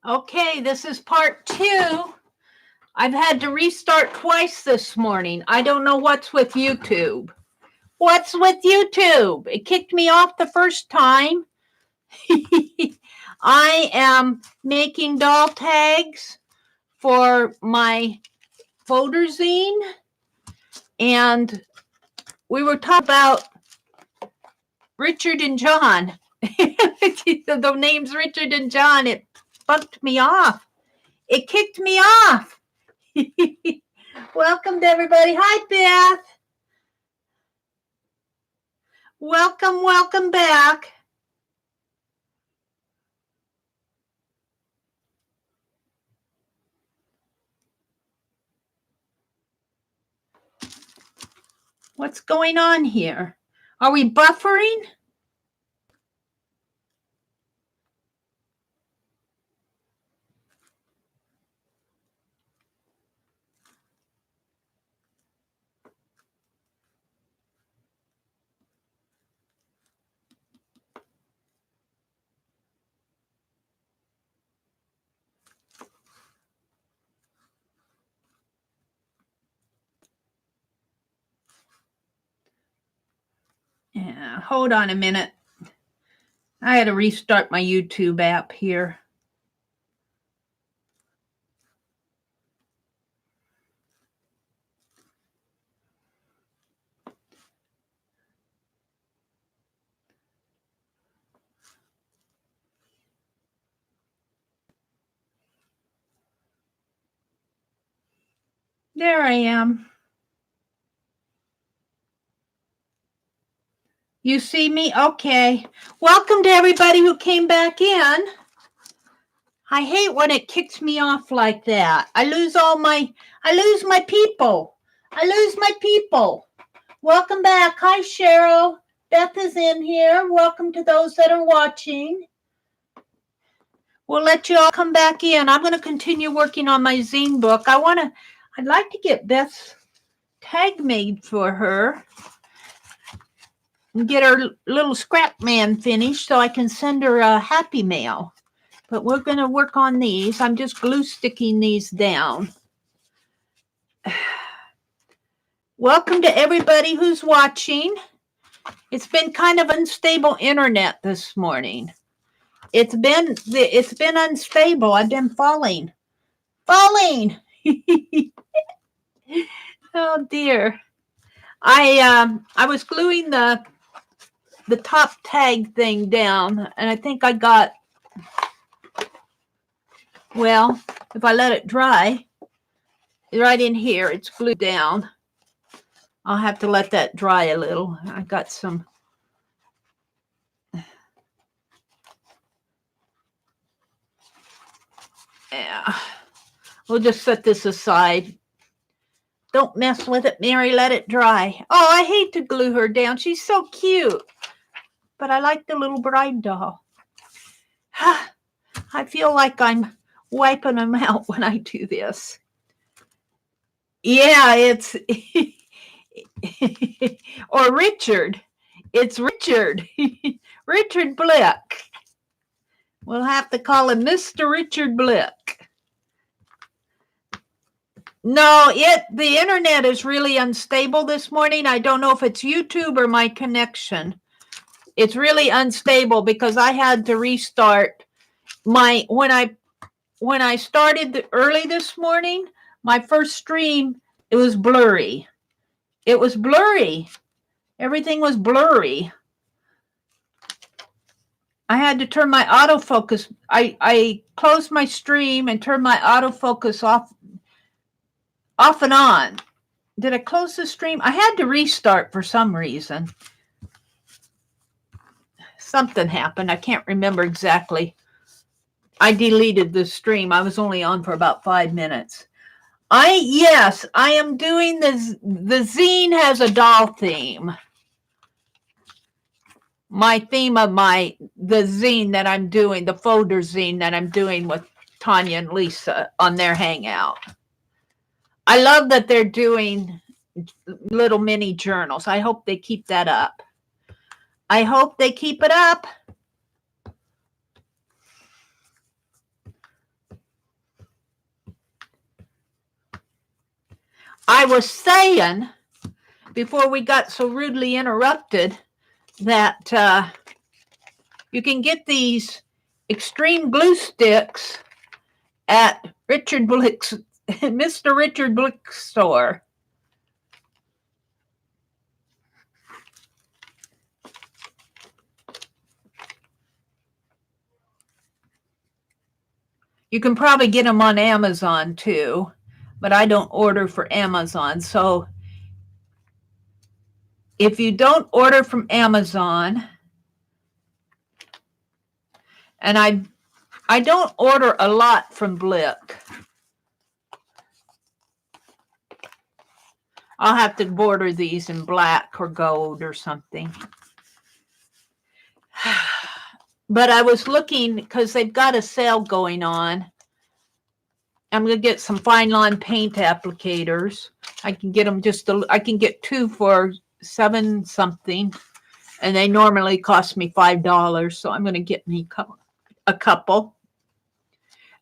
Okay, this is part 2. I've had to restart twice this morning. I don't know what's with YouTube. What's with YouTube? It kicked me off the first time. I am making doll tags for my folder zine. And we were talking about Richard and John. The names Richard and John, it bumped me off. It kicked me off. Welcome to everybody. Hi, Beth. Welcome back. What's going on here? Are we buffering? Yeah, hold on a minute. I had to restart my YouTube app here. There I am. You see me? Okay. Welcome to everybody who came back in. I hate when it kicks me off like that. I lose my people. Welcome back. Hi, Cheryl. Beth is in here. Welcome to those that are watching. We'll let you all come back in. I'm going to continue working on my zine book. I'd like to get Beth's tag made for her and get her little scrap man finished so I can send her a happy mail. But we're going to work on these. I'm just glue sticking these down. Welcome to everybody who's watching. It's been kind of unstable internet this morning. It's been unstable. I've been falling. Oh dear. I was gluing the top tag thing down, and I think I got, well, if I let it dry, right in here, it's glued down. I'll have to let that dry a little. I got some. Yeah. We'll just set this aside. Don't mess with it, Meri. Let it dry. Oh, I hate to glue her down. She's so cute. But I like the little bride doll. I feel like I'm wiping them out when I do this. Yeah, it's... or Richard. It's Richard. Richard Blick. We'll have to call him Mr. Richard Blick. No, the internet is really unstable this morning. I don't know if it's YouTube or my connection. It's really unstable because I had to restart when I started early this morning, my first stream, it was blurry. Everything was blurry. I had to turn my autofocus. I closed my stream and turned my autofocus off and on. Did I close the stream? I had to restart for some reason. Something happened. I can't remember exactly. I deleted the stream. I was only on for about 5 minutes. Yes, I am doing this. The zine has a doll theme. My theme of the zine that I'm doing, the folder zine that I'm doing with Tanya and Lisa on their hangout. I love that they're doing little mini journals. I hope they keep that up. I hope they keep it up. I was saying before we got so rudely interrupted that you can get these extreme glue sticks at Richard Blick's, Mr. Richard Blick's store. You can probably get them on Amazon too, but I don't order for Amazon. So if you don't order from Amazon, and I don't order a lot from Blick. I'll have to border these in black or gold or something. But I was looking because they've got a sale going on. I'm going to get some fine line paint applicators. I can get them I can get 2 for $7 something, and they normally cost me $5. So I'm going to get me a couple.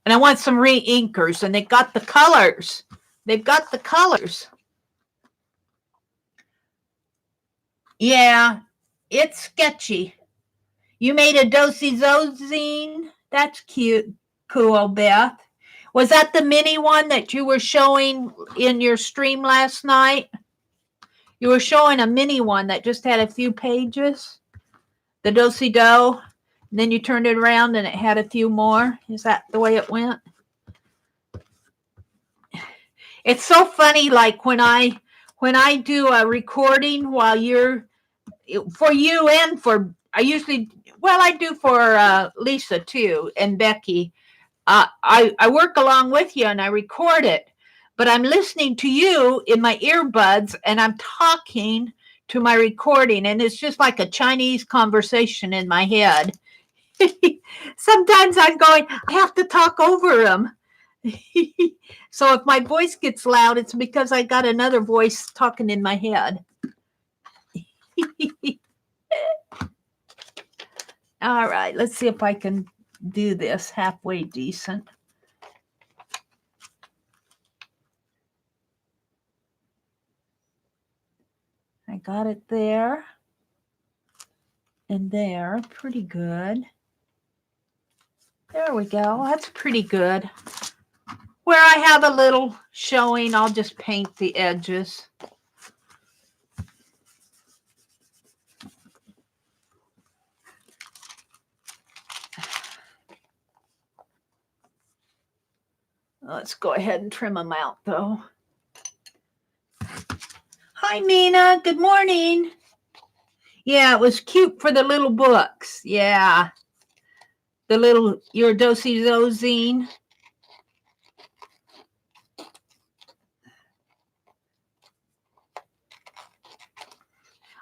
And I want some re-inkers, and they've got the colors. They've got the colors. Yeah, it's sketchy. You made a do-si-do zine? That's cute. Cool, Beth. Was that the mini one that you were showing in your stream last night? You were showing a mini one that just had a few pages? The do-si-do? And then you turned it around and it had a few more? Is that the way it went? It's so funny, like when I do a recording while you're, for you and for, I do for Lisa too and Becky. I work along with you and I record it, but I'm listening to you in my earbuds and I'm talking to my recording, and it's just like a Chinese conversation in my head. Sometimes I'm going, I have to talk over them. So if my voice gets loud, it's because I got another voice talking in my head. All right, let's see if I can do this halfway decent. I got it there and there, pretty good. There we go, that's pretty good. Where I have a little showing, I'll just paint the edges. Let's go ahead and trim them out though. Hi, Mina. Good morning. Yeah, it was cute for the little books. Yeah. The little, your do-si-do zine.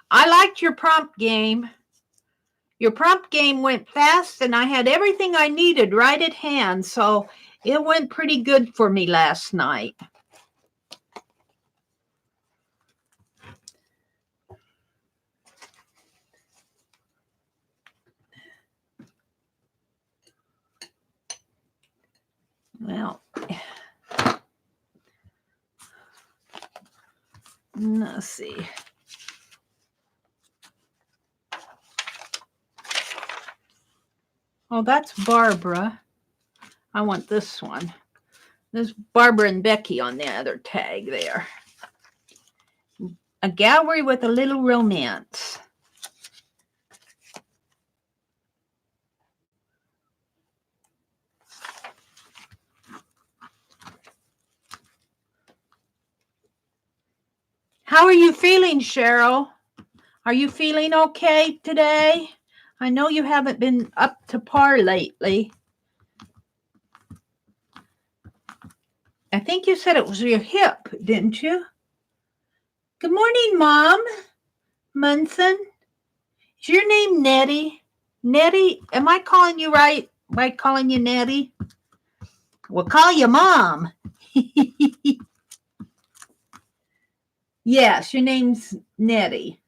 I liked your prompt game. Your prompt game went fast and I had everything I needed right at hand. So it went pretty good for me last night. Well, let's see. Oh, that's Barbara. I want this one. There's Barbara and Becky on the other tag there. A gallery with a little romance. How are you feeling, Cheryl? Are you feeling okay today? I know you haven't been up to par lately. I think you said it was your hip, didn't you? Good morning, Mom. Munson. Is your name Nettie? Nettie, am I calling you right by calling you Nettie? We'll call you Mom. Yes, your name's Nettie.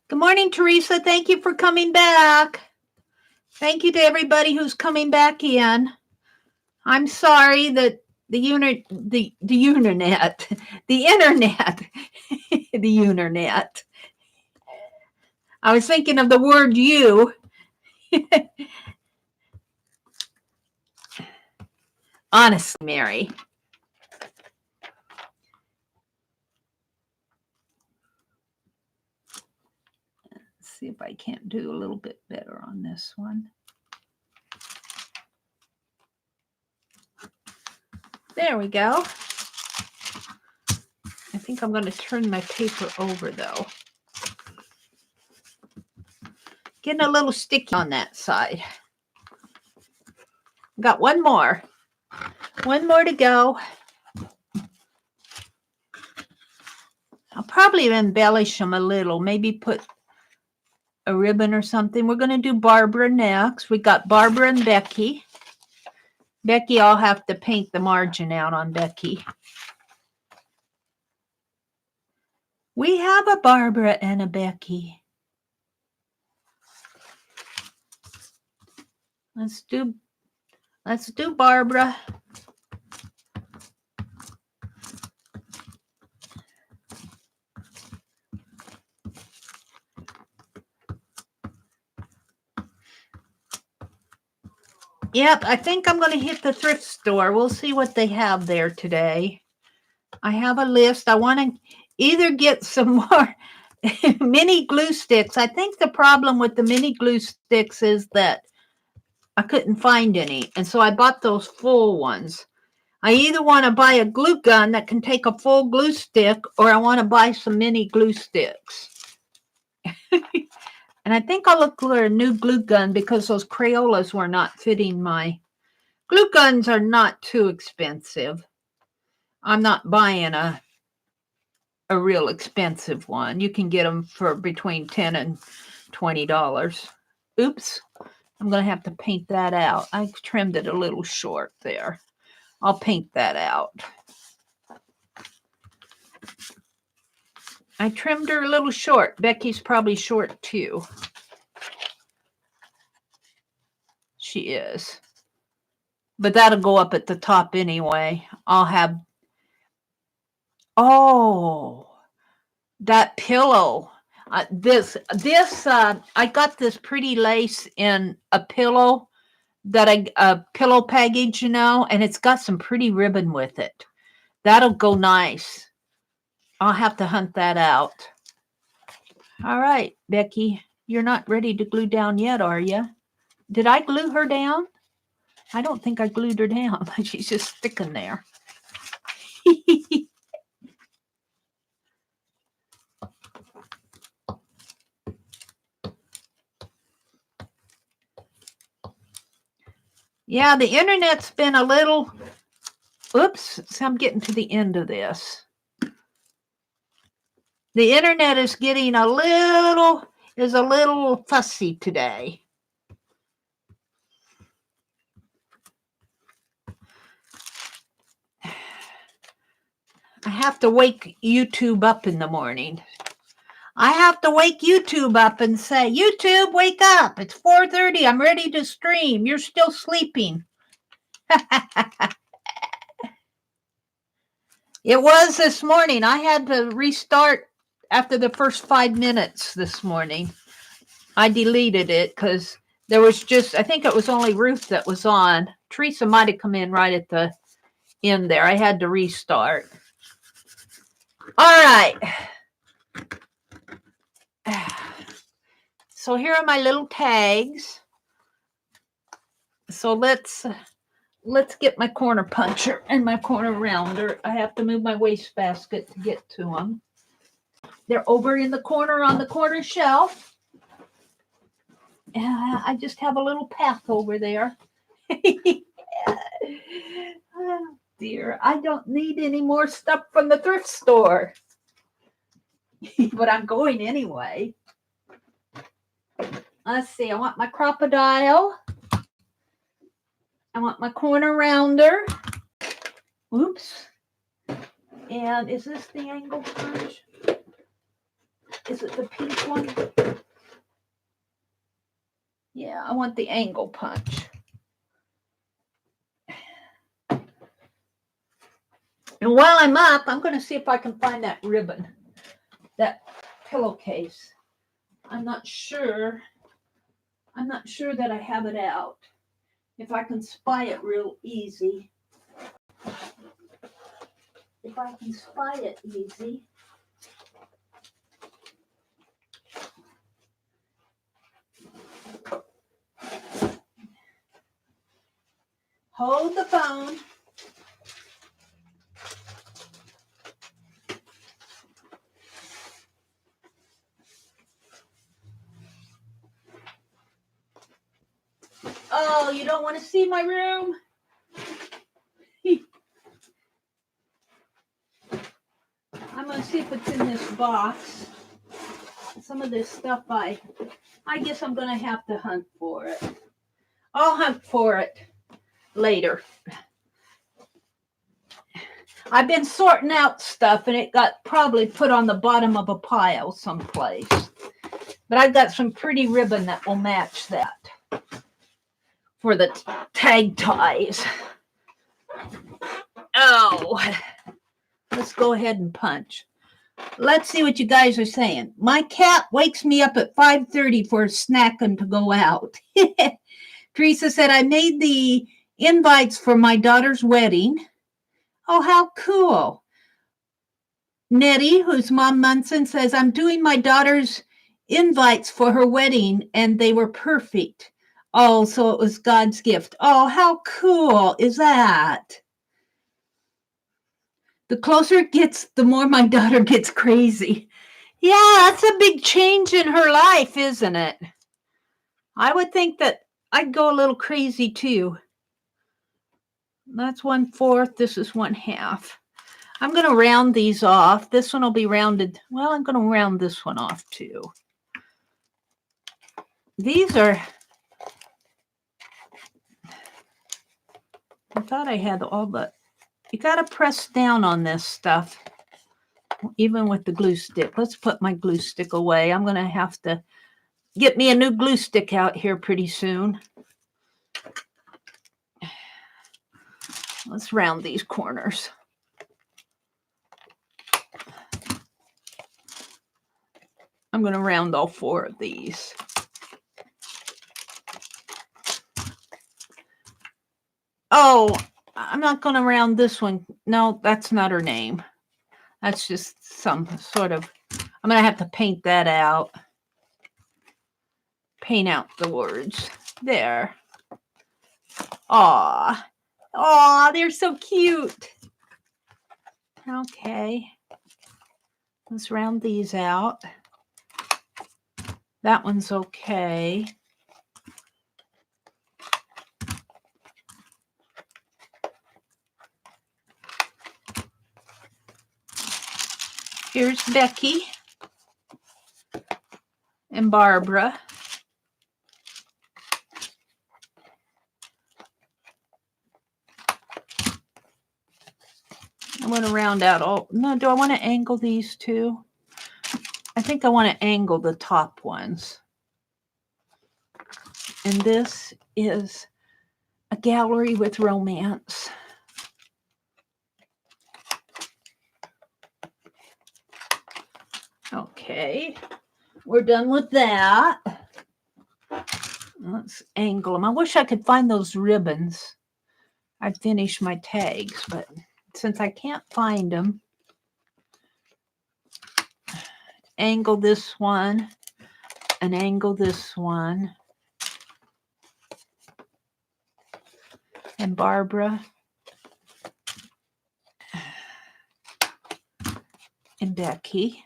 Good morning, Teresa. Thank you for coming back. Thank you to everybody who's coming back in. I'm sorry that the internet, the internet, the internet. I was thinking of the word you. Honestly, Meri. Let's see if I can't do a little bit better on this one. There we go. I think I'm going to turn my paper over though. Getting a little sticky on that side. Got one more. One more to go. I'll probably embellish them a little. Maybe put a ribbon or something. We're going to do Barbara next. We got Barbara and Becky. Becky, I'll have to paint the margin out on Becky. We have a Barbara and a Becky. Let's do Barbara. Yep, I think I'm going to hit the thrift store. We'll see what they have there today. I have a list. I want to either get some more mini glue sticks. I think the problem with the mini glue sticks is that I couldn't find any. And so I bought those full ones. I either want to buy a glue gun that can take a full glue stick, or I want to buy some mini glue sticks. And I think I'll look for a new glue gun because those Crayolas were not fitting my... Glue guns are not too expensive. I'm not buying a real expensive one. You can get them for between $10 and $20. Oops. I'm going to have to paint that out. I trimmed it a little short there. I'll paint that out. I trimmed her a little short. Becky's probably short too. She is. But that'll go up at the top anyway. I'll have... Oh, that pillow. I got this pretty lace in a pillow a pillow package, you know, and it's got some pretty ribbon with it. That'll go nice. I'll have to hunt that out. All right, Becky, you're not ready to glue down yet, are you? Did I glue her down? I don't think I glued her down. She's just sticking there. Yeah, the internet's been a little... Oops, so I'm getting to the end of this. The internet is getting a little fussy today. I have to wake YouTube up in the morning. I have to wake YouTube up and say, YouTube, wake up. It's 4:30. I'm ready to stream. You're still sleeping. It was this morning. I had to restart after the first 5 minutes this morning. I deleted it because there was just, I think it was only Ruth that was on. Teresa might have come in right at the end there. I had to restart. All right. So here are my little tags. So let's get my corner puncher and my corner rounder. I have to move my wastebasket to get to them. They're over in the corner on the corner shelf. I just have a little path over there. Oh, dear. I don't need any more stuff from the thrift store. But I'm going anyway. Let's see. I want my crocodile. I want my corner rounder. Oops. And is this the angle punch? Is it the pink one? Yeah, I want the angle punch. And while I'm up, I'm going to see if I can find that ribbon, that pillowcase. I'm not sure that I have it out. If I can spy it real easy. If I can spy it easy. Hold the phone. Oh, you don't want to see my room? I'm going to see if it's in this box. Some of this stuff I guess I'm going to have to hunt for it. I'll hunt for it later. I've been sorting out stuff and it got probably put on the bottom of a pile someplace. But I've got some pretty ribbon that will match that for the tag ties. Oh, let's go ahead and punch. Let's see what you guys are saying. My cat wakes me up at 5:30 for a snack and to go out. Teresa said, I made the invites for my daughter's wedding. Oh, how cool. Nettie, who's Mom Munson, says, I'm doing my daughter's invites for her wedding and they were perfect. Oh, so it was God's gift. Oh, how cool is that? The closer it gets, the more my daughter gets crazy. Yeah, that's a big change in her life, isn't it? I would think that I'd go a little crazy too. That's 1/4. This is 1/2. I'm going to round these off. This one will be rounded. Well, I'm going to round this one off too. These are, I thought I had all the, you got to press down on this stuff, even with the glue stick. Let's put my glue stick away. I'm going to have to get me a new glue stick out here pretty soon. Let's round these corners. I'm going to round all 4 of these. Oh, I'm not going to round this one. No, that's not her name. That's just some sort of, I'm going to have to paint that out. Paint out the words. There. Aw. Aw, they're so cute. Okay. Let's round these out. That one's okay. Here's Becky and Barbara. I want to round out all. No, do I want to angle these too? I think I want to angle the top ones. And this is a gallery with romance. Okay, we're done with that. Let's angle them. I wish I could find those ribbons. I'd finish my tags, but since I can't find them, angle this one and angle this one. And Barbara and Becky.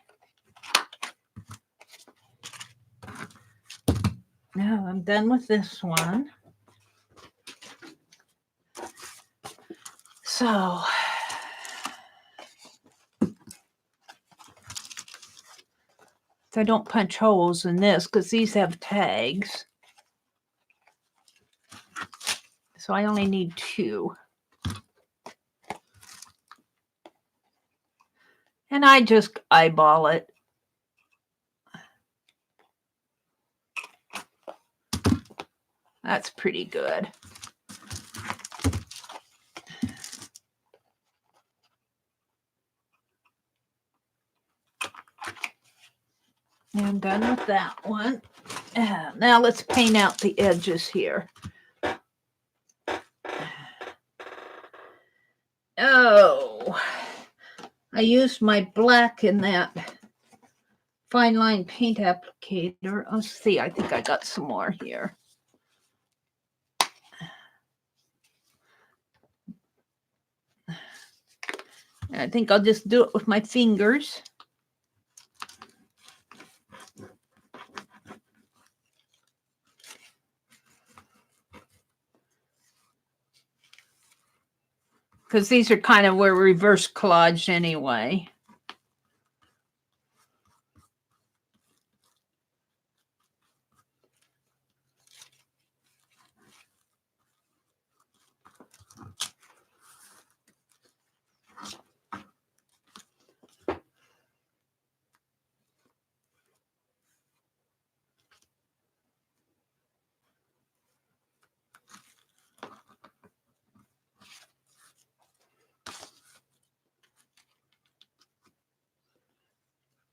Now I'm done with this one. So I don't punch holes in this because these have tags. So I only need 2. And I just eyeball it. That's pretty good. I'm done with that one. Now let's paint out the edges here. Oh, I used my black in that fine line paint applicator. Let's see, I think I got some more here. I think I'll just do it with my fingers. Because these are kind of were reverse collaged anyway.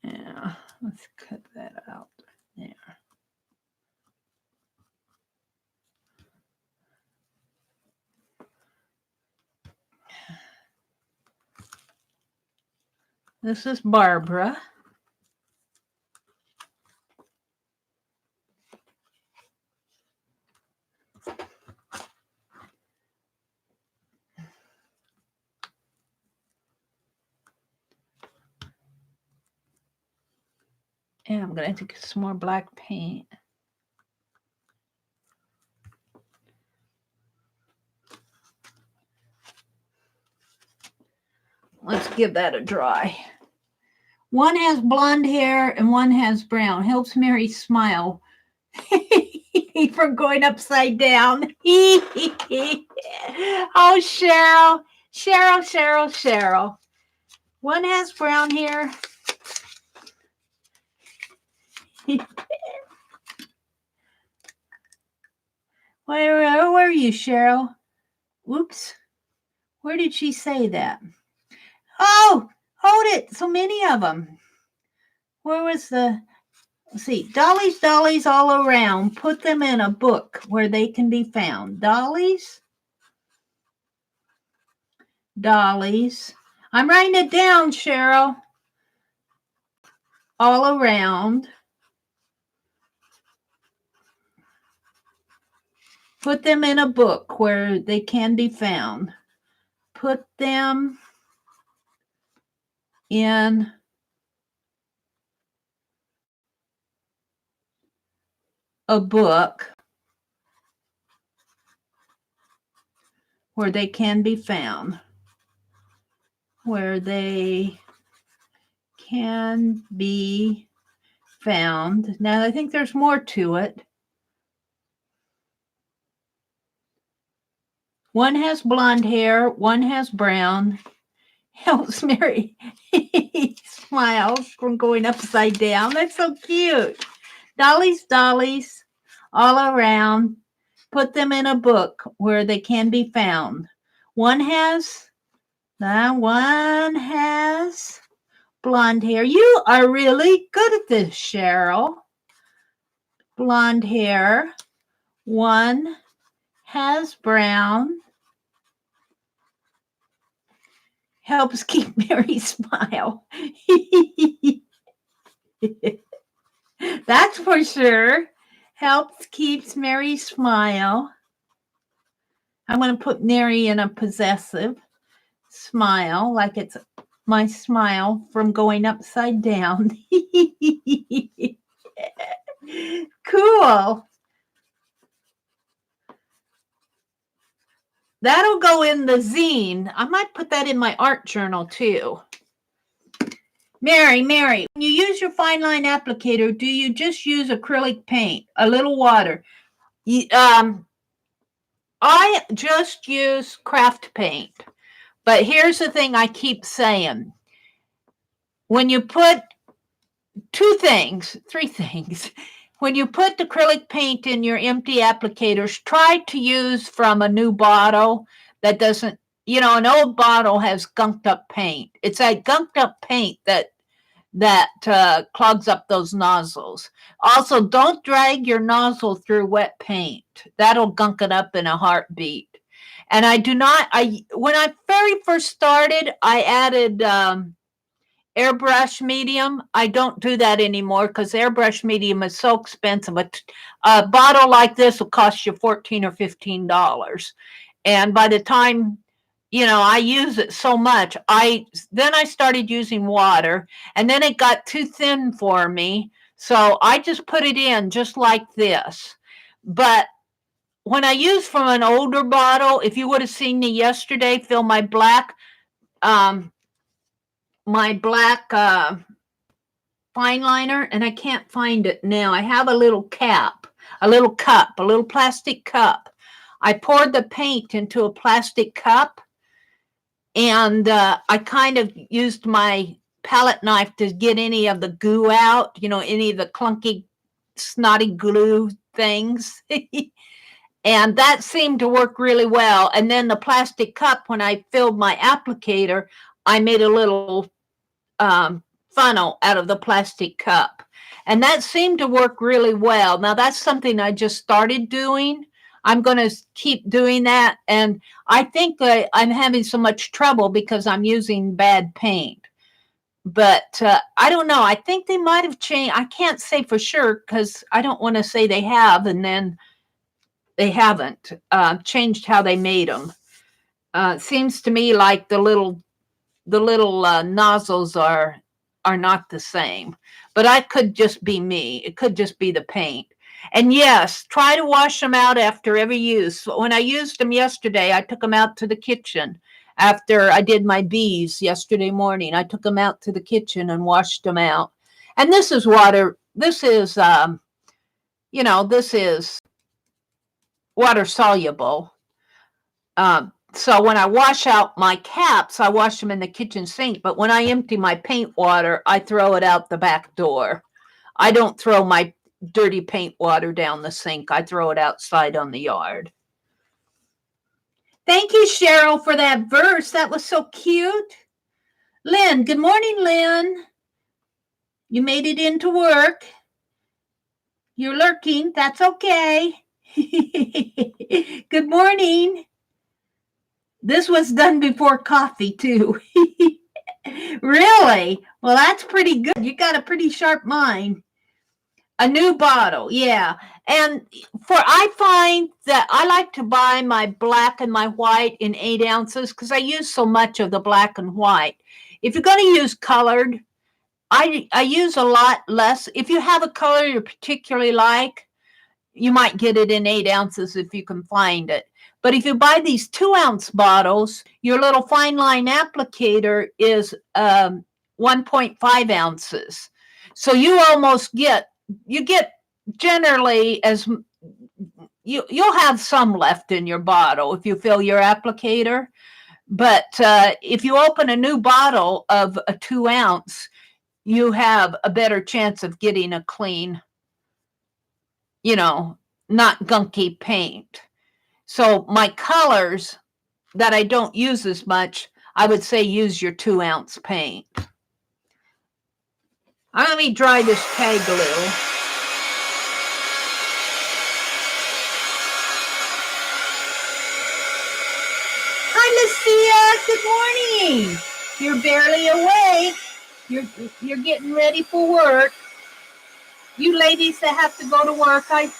Yeah, let's cut that out there. This is Barbara. And I'm going to take some more black paint. Let's give that a dry. One has blonde hair and one has brown. Helps Meri smile from going upside down. Oh, Cheryl. Cheryl, Cheryl, Cheryl. One has brown hair. Where are you, Cheryl? Whoops. Where did she say that? Oh, hold it. So many of them. Where was the... Let's see. Dollies, dollies all around. Put them in a book where they can be found. Dollies. Dollies. I'm writing it down, Cheryl. All around. Put them in a book where they can be found. Put them in a book where they can be found. Where they can be found. Now, I think there's more to it. One has blonde hair, one has brown. Helps Meri smile from going upside down. That's so cute. Dollies, dollies, all around. Put them in a book where they can be found. One has blonde hair. You are really good at this, Cheryl. Blonde hair. One has brown. Helps keep Meri smile. That's for sure. Helps keeps Meri smile. I'm going to put Meri in a possessive smile, like it's my smile from going upside down. Cool. That'll go in the zine. I might put that in my art journal too. Meri, when you use your fine line applicator, do you just use acrylic paint, a little water? I just use craft paint. But here's the thing I keep saying. When you put three things. when you put the acrylic paint in your empty applicators, try to use from a new bottle that doesn't, an old bottle has gunked up paint. It's that gunked up paint that clogs up those nozzles. Also, don't drag your nozzle through wet paint. That'll gunk it up in a heartbeat. And when I very first started, I added airbrush medium. I don't do that anymore because airbrush medium is so expensive. A bottle like this will cost you $14 or $15. And by the time I use it so much, then I started using water, and then it got too thin for me, so I just put it in just like this. But when I use from an older bottle, if you would have seen me yesterday fill my black fine liner, and I can't find it now. I have a little cup, a little plastic cup. I poured the paint into a plastic cup, and I kind of used my palette knife to get any of the goo out, any of the clunky, snotty glue things. And that seemed to work really well. And then the plastic cup, when I filled my applicator, I made a little funnel out of the plastic cup. And that seemed to work really well. Now, that's something I just started doing. I'm going to keep doing that. And I think I'm having so much trouble because I'm using bad paint. But I don't know. I think they might have changed. I can't say for sure because I don't want to say they have and then they haven't changed how they made them. Seems to me like the little nozzles are not the same. But that could just be me. It could just be the paint. And yes, try to wash them out after every use. When I used them yesterday, I took them out to the kitchen. After I did my bees yesterday morning, I took them out to the kitchen and washed them out. And this is water. This is, this is water soluble. So when I wash out my caps, I wash them in the kitchen sink. But when I empty my paint water, I throw it out the back door. I don't throw my dirty paint water down the sink. I throw it outside on the yard. Thank you, Cheryl, for that verse. That was so cute. Lynn, good morning, Lynn. You made it into work. You're lurking. That's okay. Good morning. This was done before coffee, too. Really? Well, that's pretty good. You got a pretty sharp mind. A new bottle, yeah. And I find that I like to buy my black and my white in 8 ounces because I use so much of the black and white. If you're going to use colored, I use a lot less. If you have a color you particularly like, you might get it in 8 ounces if you can find it. But if you buy these 2-ounce bottles, your little fine line applicator is 1.5 ounces. So you almost get generally as you'll have some left in your bottle if you fill your applicator. But if you open a new bottle of a 2-ounce, you have a better chance of getting a clean, not gunky paint. So my colors that I don't use as much, I would say use your 2-ounce paint. Let me dry this tag glue. Hi, Lucia. Good morning. You're barely awake. You're getting ready for work. You ladies that have to go to work, on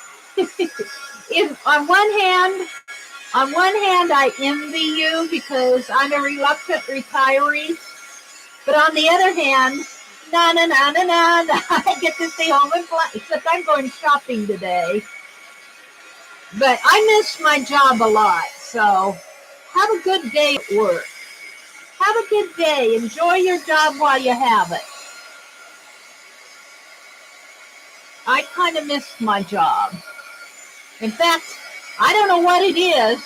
one hand, I envy you because I'm a reluctant retiree. But on the other hand, I get to stay home and play. Except I'm going shopping today. But I miss my job a lot. So have a good day at work. Have a good day. Enjoy your job while you have it. I kind of miss my job. In fact, I don't know what it is.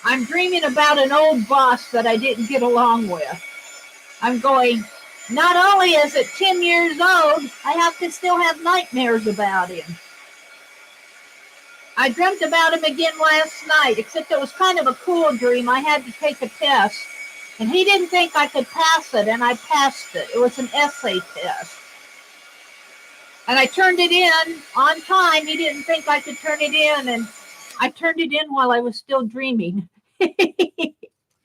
I'm dreaming about an old boss that I didn't get along with. I'm going, Not only is it 10 years old, I have to still have nightmares about him. I dreamt about him again last night, except it was kind of a cool dream. I had to take a test, and he didn't think I could pass it, and I passed it. It was an essay test. And I turned it in on time. He didn't think I could turn it in, and I turned it in while I was still dreaming.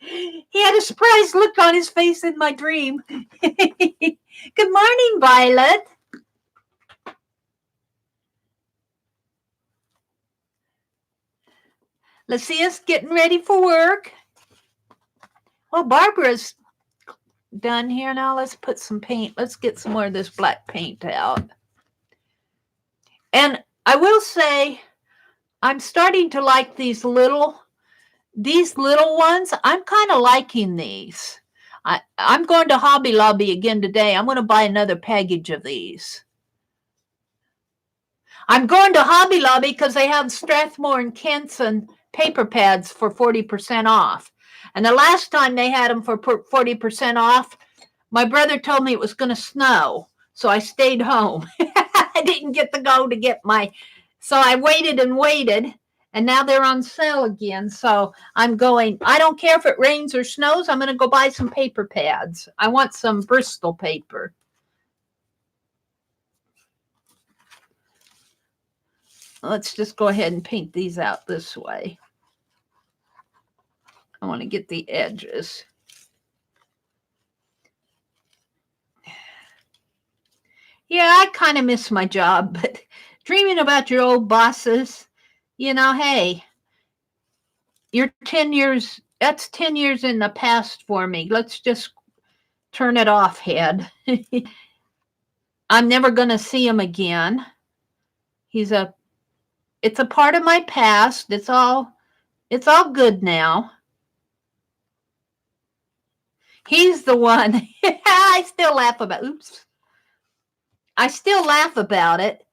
He had a surprised look on his face in my dream. Good morning, Violet. Lucia's getting ready for work. Well, Barbara's done here now. Let's put some paint. Let's get some more of this black paint out. And I will say, I'm starting to like these little ones. I'm kind of liking these. I'm going to Hobby Lobby again today. I'm going to buy another package of these. I'm going to Hobby Lobby because they have Strathmore and Kenson paper pads for 40% off. And the last time they had them for 40% off, my brother told me it was going to snow. So I stayed home. I didn't get to go to get my... So I waited and waited. And now they're on sale again. So I'm going, I don't care if it rains or snows. I'm going to go buy some paper pads. I want some Bristol paper. Let's just go ahead and paint these out this way. I want to get the edges. Yeah, I kind of miss my job, but dreaming about your old bosses, you know, hey, you're 10 years, that's 10 years in the past for me. Let's just turn it off, head. I'm never going to see him again. It's a part of my past. It's all good now. He's the one. I still laugh about, I still laugh about it.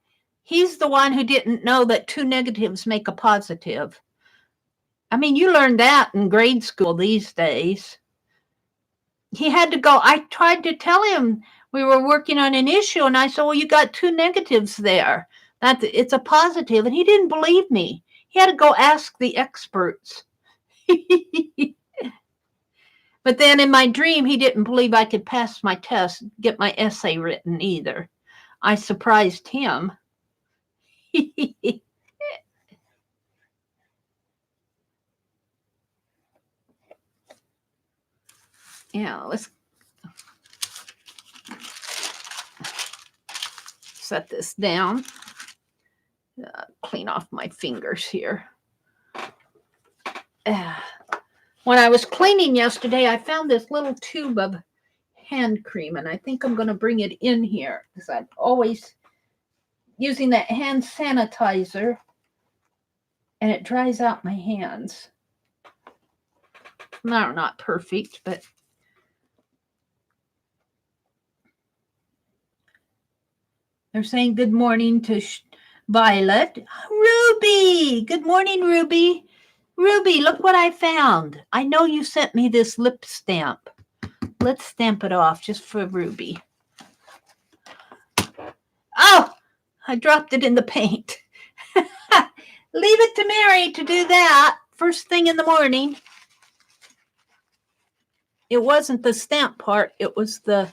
He's the one who didn't know that 2 negatives make a positive. I mean, you learn that in grade school these days. He had to go. I tried to tell him we were working on an issue, and I said, well, you got 2 negatives there. It's a positive, and he didn't believe me. He had to go ask the experts. But then in my dream, he didn't believe I could pass my test, get my essay written either. I surprised him. Yeah, let's set this down. Clean off my fingers here. When I was cleaning yesterday, I found this little tube of hand cream, and I think I'm going to bring it in here because I'm always using that hand sanitizer, and it dries out my hands. No, not perfect, but they're saying good morning to Violet. Ruby! Good morning, Ruby. Ruby, look what I found. I know you sent me this lip stamp. Let's stamp it off just for Ruby. Oh, I dropped it in the paint. Leave it to Meri to do that first thing in the morning. It wasn't the stamp part. It was the...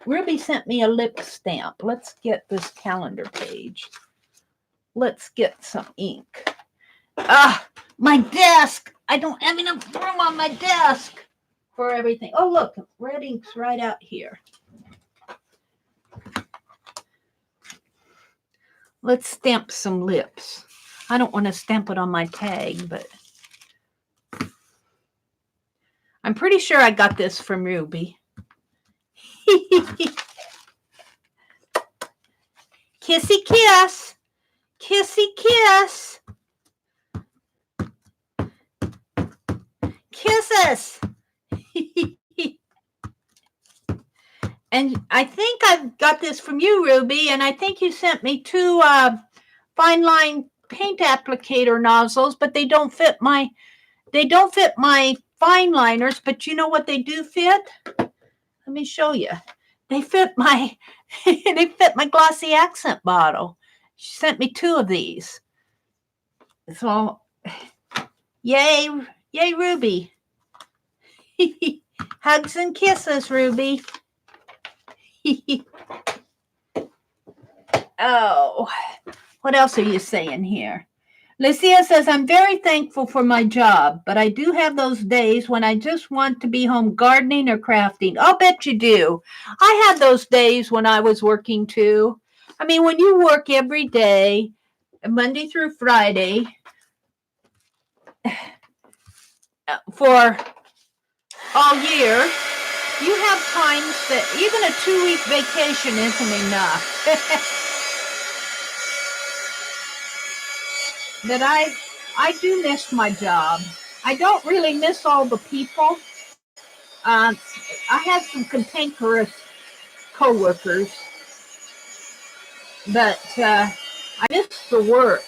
Ruby sent me a lip stamp. Let's get this calendar page. Let's get some ink. My desk. I don't have enough room on my desk for everything. Oh, look, red ink's right out here. Let's stamp some lips. I don't want to stamp it on my tag, but I'm pretty sure I got this from Ruby. Kissy kiss. Kissy kiss. Kisses. And I think I've got this from you, Ruby, and I think you sent me 2 fine line paint applicator nozzles, but they don't fit my fine liners, but you know what they do fit? Let me show you. They fit my they fit my glossy accent bottle. She sent me 2 of these. So yay, yay, Ruby. Hugs and kisses, Ruby. Oh, what else are you saying here? Lucia says, I'm very thankful for my job, but I do have those days when I just want to be home gardening or crafting. I'll bet you do. I had those days when I was working too. I mean, when you work every day, Monday through Friday, for all year, you have times that even a 2-week vacation isn't enough. That I do miss my job. I don't really miss all the people. I had some cantankerous coworkers, but I miss the work.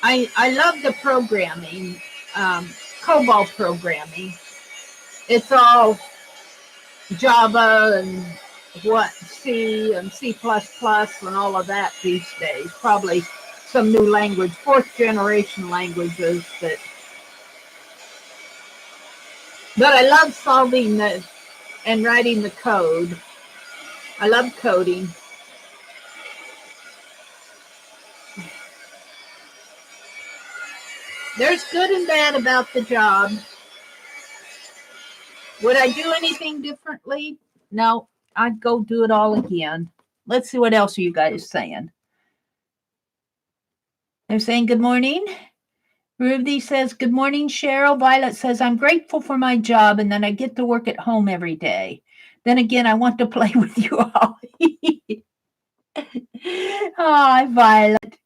I love the programming, COBOL programming. It's all Java and C and C++ and all of that these days. Probably some new language, 4th generation languages that. But I love solving and writing the code. I love coding. There's good and bad about the job. Would I do anything differently? No, I'd go do it all again. Let's see what else are you guys saying. They're saying good morning. Ruby says, good morning, Cheryl. Violet says, I'm grateful for my job and then I get to work at home every day. Then again, I want to play with you all. Hi, Violet.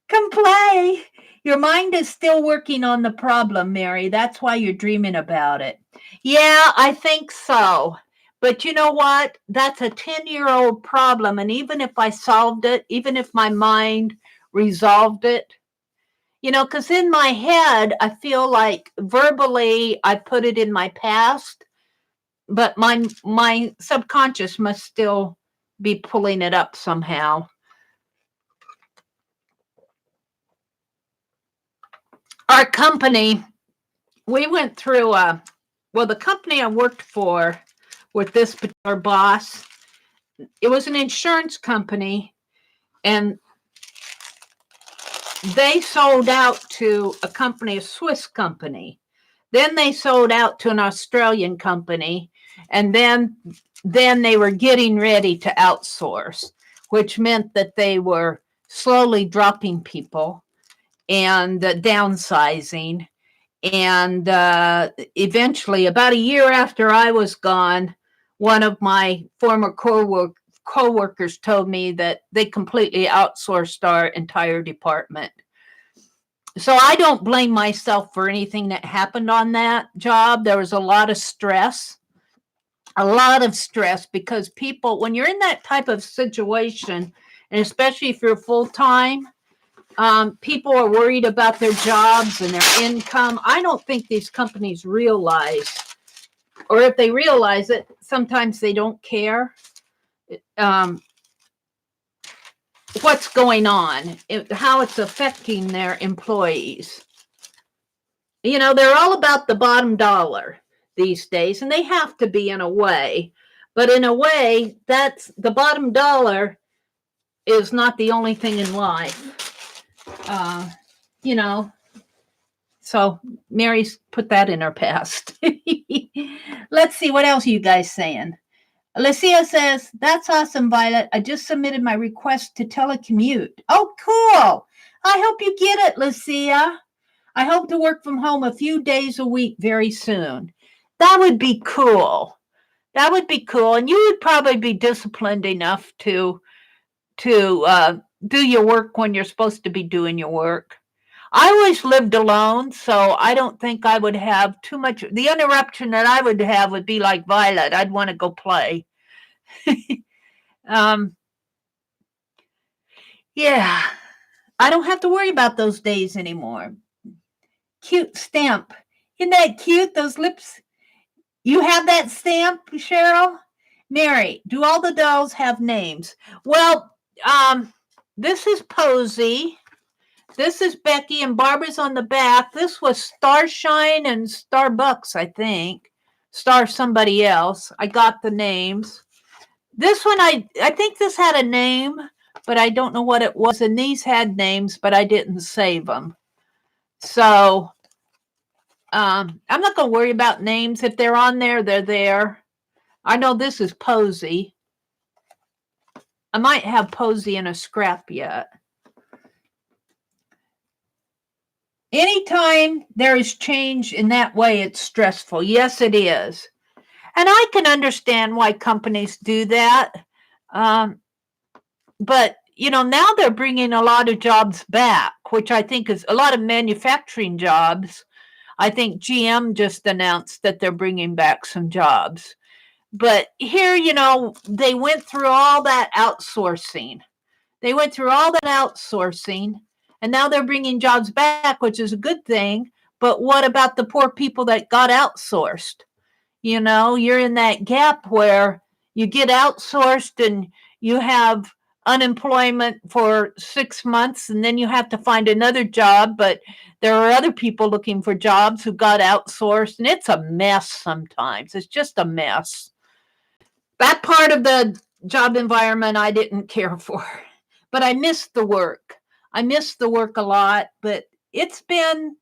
Come play. Your mind is still working on the problem, Meri. That's why you're dreaming about it. Yeah, I think so. But you know what? That's a 10-year-old problem. And even if I solved it, even if my mind resolved it, because in my head, I feel like verbally I put it in my past, but my subconscious must still be pulling it up somehow. Our company, we went through the company I worked for with this particular boss, it was an insurance company, and they sold out to a company, a Swiss company. Then they sold out to an Australian company, and then they were getting ready to outsource, which meant that they were slowly dropping people and downsizing. And eventually, about a year after I was gone, one of my former co-workers told me that they completely outsourced our entire department. So I don't blame myself for anything that happened on that job. There was a lot of stress because people, when you're in that type of situation, and especially if you're full-time, people are worried about their jobs and their income. I don't think these companies realize, or if they realize it, sometimes they don't care what's going on, how it's affecting their employees. They're all about the bottom dollar these days, and they have to be in a way. But in a way, that's the bottom dollar is not the only thing in life. So Meri's put that in her past. Let's see, what else are you guys saying? Alicia says, that's awesome, Violet. I just submitted my request to telecommute. Oh, cool. I hope you get it, Lucia. I hope to work from home a few days a week very soon. That would be cool. That would be cool. And you would probably be disciplined enough to do your work when you're supposed to be doing your work. I always lived alone, so I don't think I would have too much. The interruption that I would have would be like Violet. I'd want to go play. Yeah, I don't have to worry about those days anymore. Cute stamp. Isn't that cute? Those lips. You have that stamp, Cheryl? Meri, do all the dolls have names? Well, this is Posy. This is Becky, and Barbara's on the back. This was Starshine and Starbucks, I think. Star somebody else. I got the names. This one, I think this had a name, but I don't know what it was. And these had names, but I didn't save them. So I'm not going to worry about names. If they're on there, they're there. I know this is Posy. I might have Posy in a scrap yet. Anytime there is change in that way, it's stressful. Yes, it is. And I can understand why companies do that. But, you know, now they're bringing a lot of jobs back, which I think is a lot of manufacturing jobs. I think GM just announced that they're bringing back some jobs. But here, you know, they went through all that outsourcing. And now they're bringing jobs back, which is a good thing. But what about the poor people that got outsourced? You know, you're in that gap where you get outsourced and you have unemployment for 6 months, and then you have to find another job. But there are other people looking for jobs who got outsourced, and it's a mess sometimes. It's just a mess. That part of the job environment I didn't care for, but I missed the work. I missed the work a lot, but it's been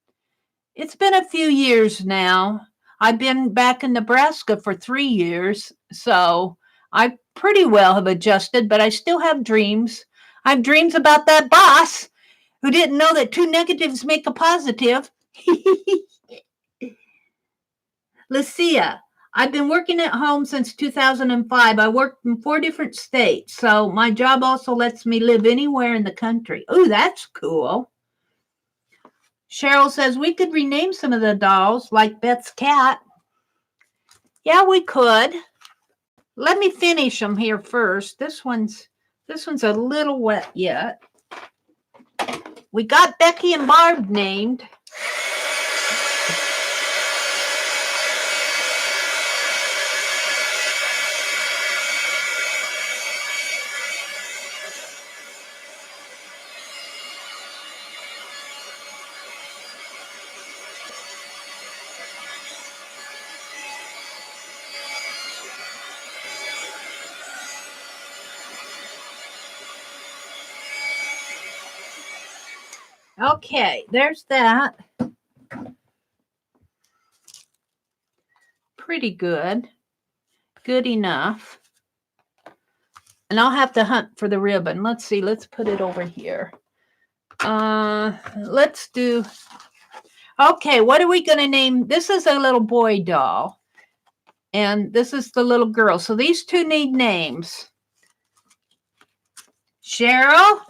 a few years now. I've been back in Nebraska for 3 years, so I pretty well have adjusted, but I still have dreams. I have dreams about that boss who didn't know that 2 negatives make a positive. Lucia, I've been working at home since 2005. I worked in 4 different states, so my job also lets me live anywhere in the country. Oh, that's cool. Cheryl says we could rename some of the dolls, like Beth's cat. Yeah, we could. Let me finish them here first. This one's a little wet yet. We got Becky and Barb named. Okay, there's that. Pretty good. Good enough. And I'll have to hunt for the ribbon. Let's see. Let's put it over here. Let's do... Okay, what are we going to name? This is a little boy doll. And this is the little girl. So these two need names. Cheryl,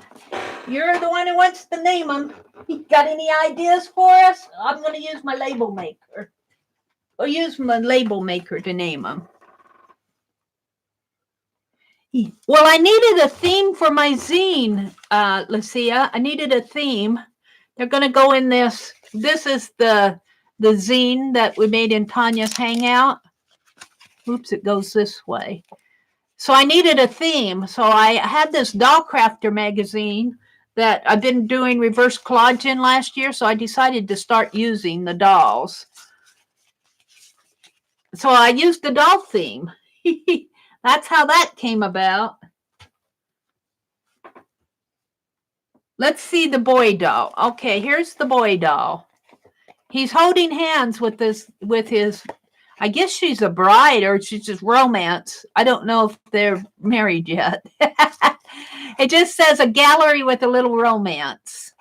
you're the one who wants to name them. You got any ideas for us? I'm going to use my label maker. I'll use my label maker to name them. Well, I needed a theme for my zine, Lucia. I needed a theme. They're going to go in this. This is the zine that we made in Tanya's Hangout. Oops, it goes this way. So I needed a theme. So I had this Doll Crafter magazine that I've been doing reverse collage in last year. So I decided to start using the dolls. So I used the doll theme. That's how that came about. Let's see the boy doll. Okay, here's the boy doll. He's holding hands with his, I guess she's a bride or she's just romance. I don't know if they're married yet. It just says a gallery with a little romance.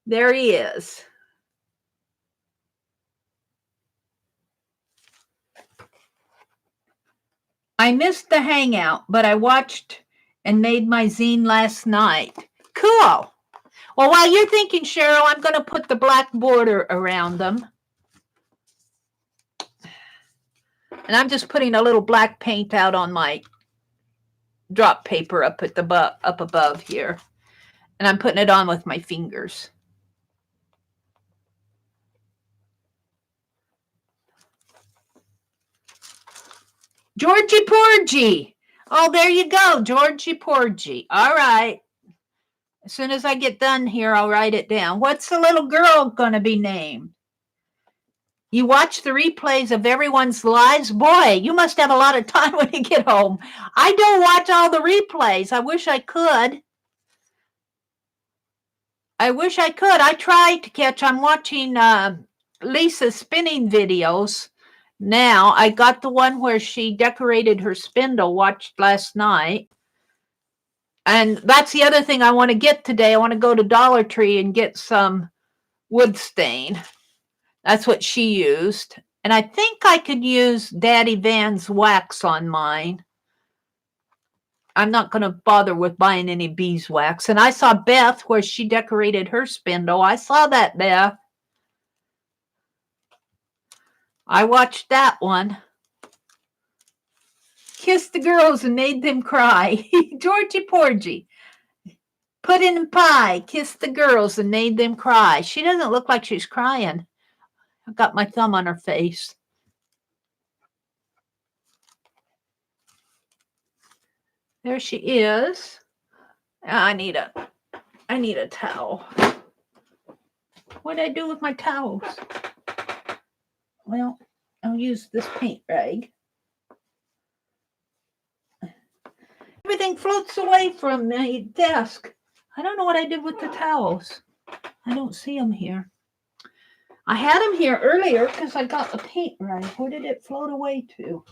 There he is. I missed the hangout, but I watched and made my zine last night. Cool. Well, while you're thinking, Cheryl, I'm going to put the black border around them. And I'm just putting a little black paint out on my drop paper up above here. And I'm putting it on with my fingers. Georgie Porgy. Oh, there you go. Georgie Porgy. All right. As soon as I get done here, I'll write it down. What's the little girl going to be named? You watch the replays of everyone's lives? Boy, you must have a lot of time when you get home. I don't watch all the replays. I wish I could. I tried to catch. I'm watching Lisa's spinning videos now. I got the one where she decorated her spindle, watched last night. And that's the other thing I want to get today. I want to go to Dollar Tree and get some wood stain. That's what she used. And I think I could use Daddy Van's wax on mine. I'm not going to bother with buying any beeswax. And I saw Beth where she decorated her spindle. I saw that, Beth. I watched that one. Kissed the girls and made them cry. Georgie Porgy. Put in pie, kissed the girls and made them cry. She doesn't look like she's crying. I've got my thumb on her face. There she is. I need a towel. What did I do with my towels? Well, I'll use this paint rag. Everything floats away from my desk. I don't know what I did with the towels. I don't see them here. I had them here earlier because I got the paint rag. Where did it float away to?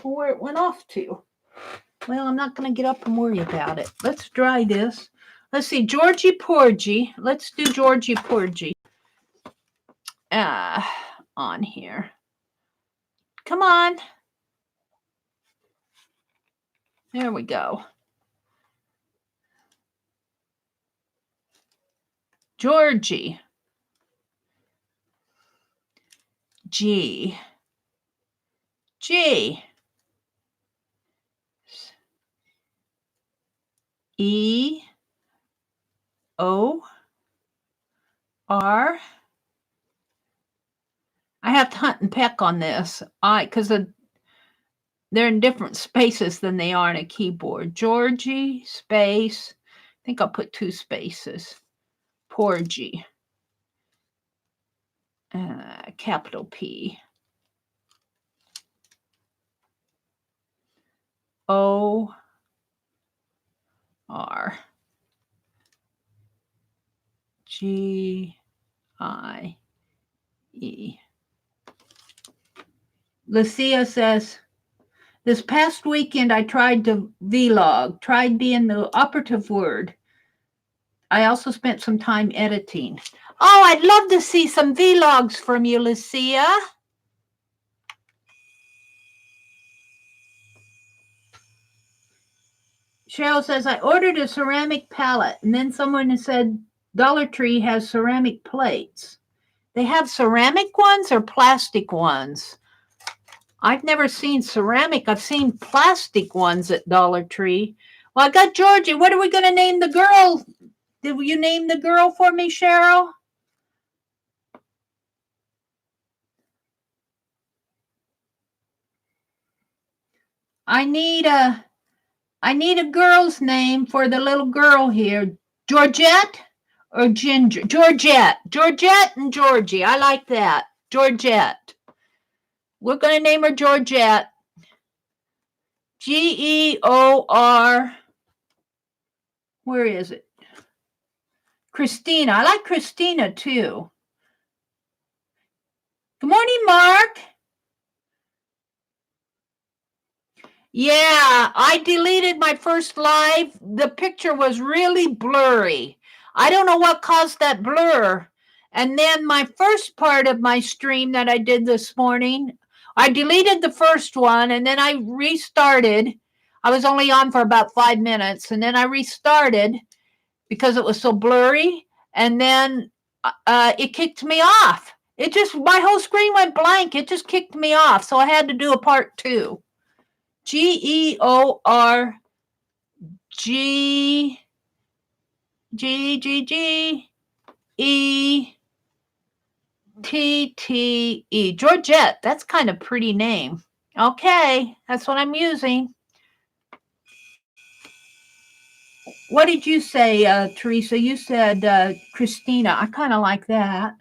Where it went off to. Well, I'm not going to get up and worry about it. Let's dry this. Let's see, Georgie Porgy. Let's do Georgie Porgy on here. Come on. There we go. Georgie. G. E. O. R. I have to hunt and peck on this. Because they're in different spaces than they are in a keyboard. Georgie, space. I think I'll put 2 spaces. Porgy. Capital P. O. R. G. I. E. Lucia says, this past weekend I tried to vlog, tried being the operative word. I also spent some time editing. Oh, I'd love to see some vlogs from you, Lucia. Cheryl says, I ordered a ceramic palette, and then someone said Dollar Tree has ceramic plates. They have ceramic ones or plastic ones? I've never seen ceramic. I've seen plastic ones at Dollar Tree. Well, I got Georgie. What are we going to name the girl? Did you name the girl for me, Cheryl? I need a girl's name for the little girl here. Georgette or Ginger? Georgette. Georgette and Georgie. I like that. Georgette. We're going to name her Georgette. Geor. Where is it? Christina. I like Christina too. Good morning, Mark. Yeah, I deleted my first live. The picture was really blurry. I don't know what caused that blur. And then my first part of my stream that I did this morning, I deleted the first one and then I restarted. I was only on for about 5 minutes and then I restarted because it was so blurry. And then it kicked me off. My whole screen went blank. It just kicked me off. So I had to do a part 2. Georg. TTE. Georgette. That's kind of pretty name. Okay, that's what I'm using. What did you say, Teresa? You said Christina. I kind of like that.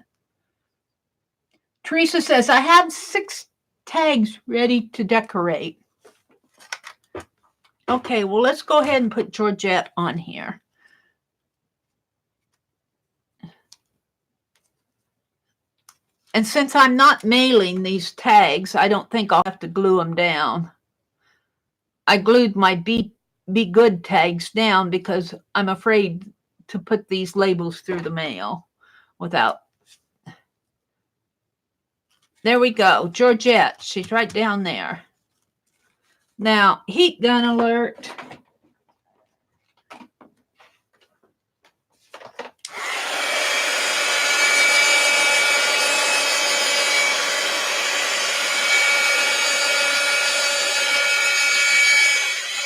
Teresa says, I have 6 tags ready to decorate. Okay, well, let's go ahead and put Georgette on here. And since I'm not mailing these tags, I don't think I'll have to glue them down. I glued my Be Good tags down because I'm afraid to put these labels through the mail without. There we go. Georgette. She's right down there. Now, heat gun alert.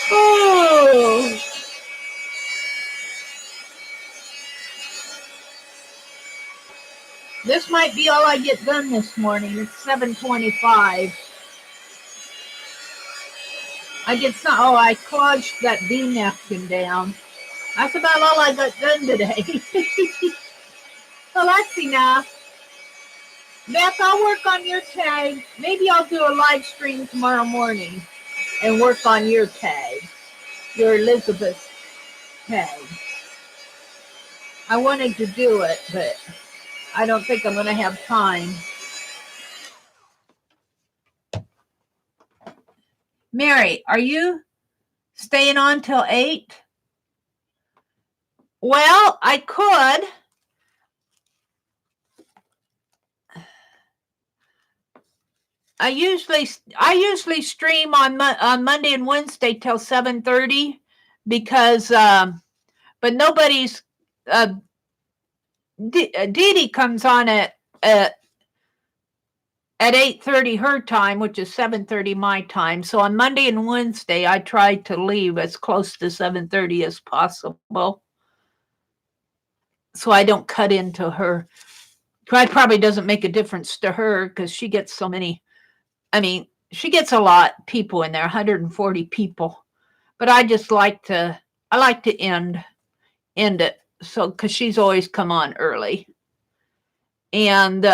Oh! This might be all I get done this morning. It's 7:25. I did some. Oh, I clodged that bee napkin down. That's about all I got done today. Well, that's enough. Beth, I'll work on your tag. Maybe I'll do a live stream tomorrow morning and work on your tag, your Elizabeth tag. I wanted to do it, but I don't think I'm going to have time. Mary, are you staying on till 8? Well, I could. I usually stream on Monday and Wednesday till 7:30 because, but nobody's. Dee Dee comes on at 8:30 her time, which is 7:30 my time. So on Monday and Wednesday, I try to leave as close to 7:30 as possible, so I don't cut into her. It probably doesn't make a difference to her because she gets so many. I mean, she gets a lot of people in there, 140 people. But I just like to. I like to end it, so because she's always come on early, and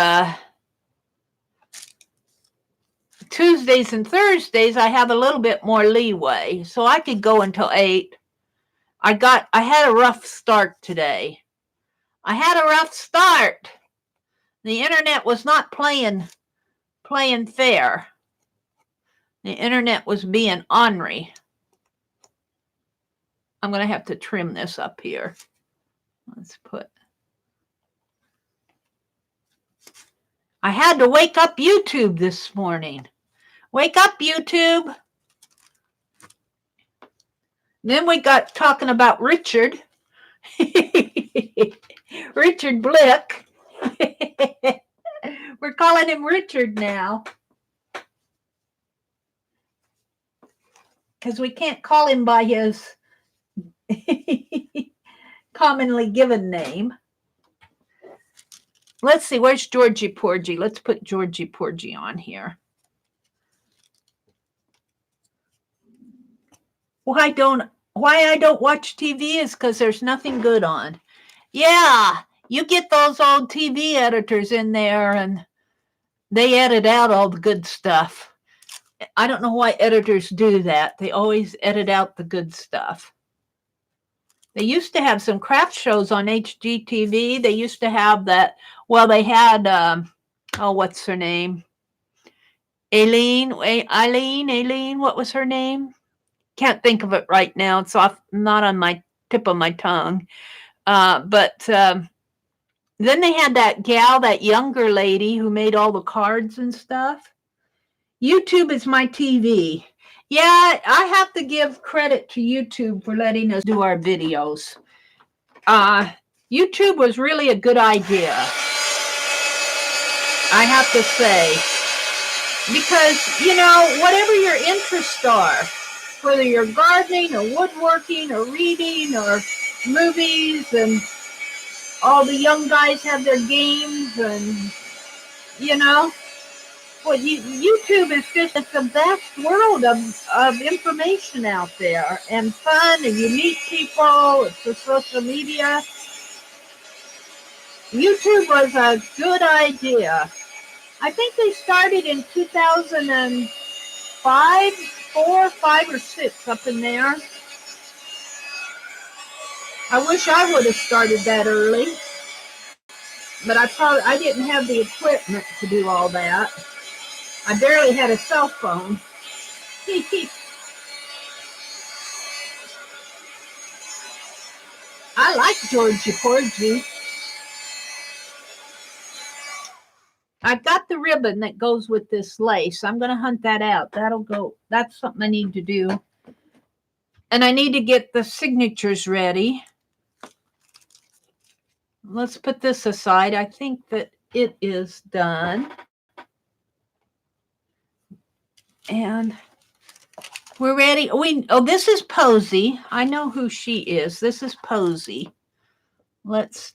Tuesdays and Thursdays I have a little bit more leeway, so I could go until 8. I had a rough start today. I had a rough start. The internet was not playing fair. The internet was being ornery. I'm going to have to trim this up here. Let's put. I had to wake up YouTube this morning. Wake up, YouTube. Then we got talking about Richard. Richard Blick. We're calling him Richard now. Because we can't call him by his commonly given name. Let's see, where's Georgie Porgy? Let's put Georgie Porgy on here. Why I don't watch TV is because there's nothing good on. Yeah, you get those old TV editors in there and they edit out all the good stuff. I don't know why editors do that. They always edit out the good stuff. They used to have some craft shows on HGTV. They used to have that. Well, they had, what's her name? Aileen, what was her name? Can't think of it right now. It's not on my tip of my tongue. But then they had that gal, that younger lady who made all the cards and stuff. YouTube is my TV. Yeah, I have to give credit to YouTube for letting us do our videos. YouTube was really a good idea, I have to say. Because, whatever your interests are, whether you're gardening or woodworking or reading or movies, and all the young guys have their games, and you know. Well, YouTube is just, it's a vast world of information out there, and fun, and you meet people. It's the social media. YouTube was a good idea. I think they started in 2005, 4, 5, or 6, up in there. I wish I would have started that early, but I didn't have the equipment to do all that. I barely had a cell phone. I like Georgie Porgy. I've got the ribbon that goes with this lace. I'm going to hunt that out. That's something I need to do. And I need to get the signatures ready. Let's put this aside. I think that it is done. And we're ready. This is Posy. I know who she is. This is Posy. Let's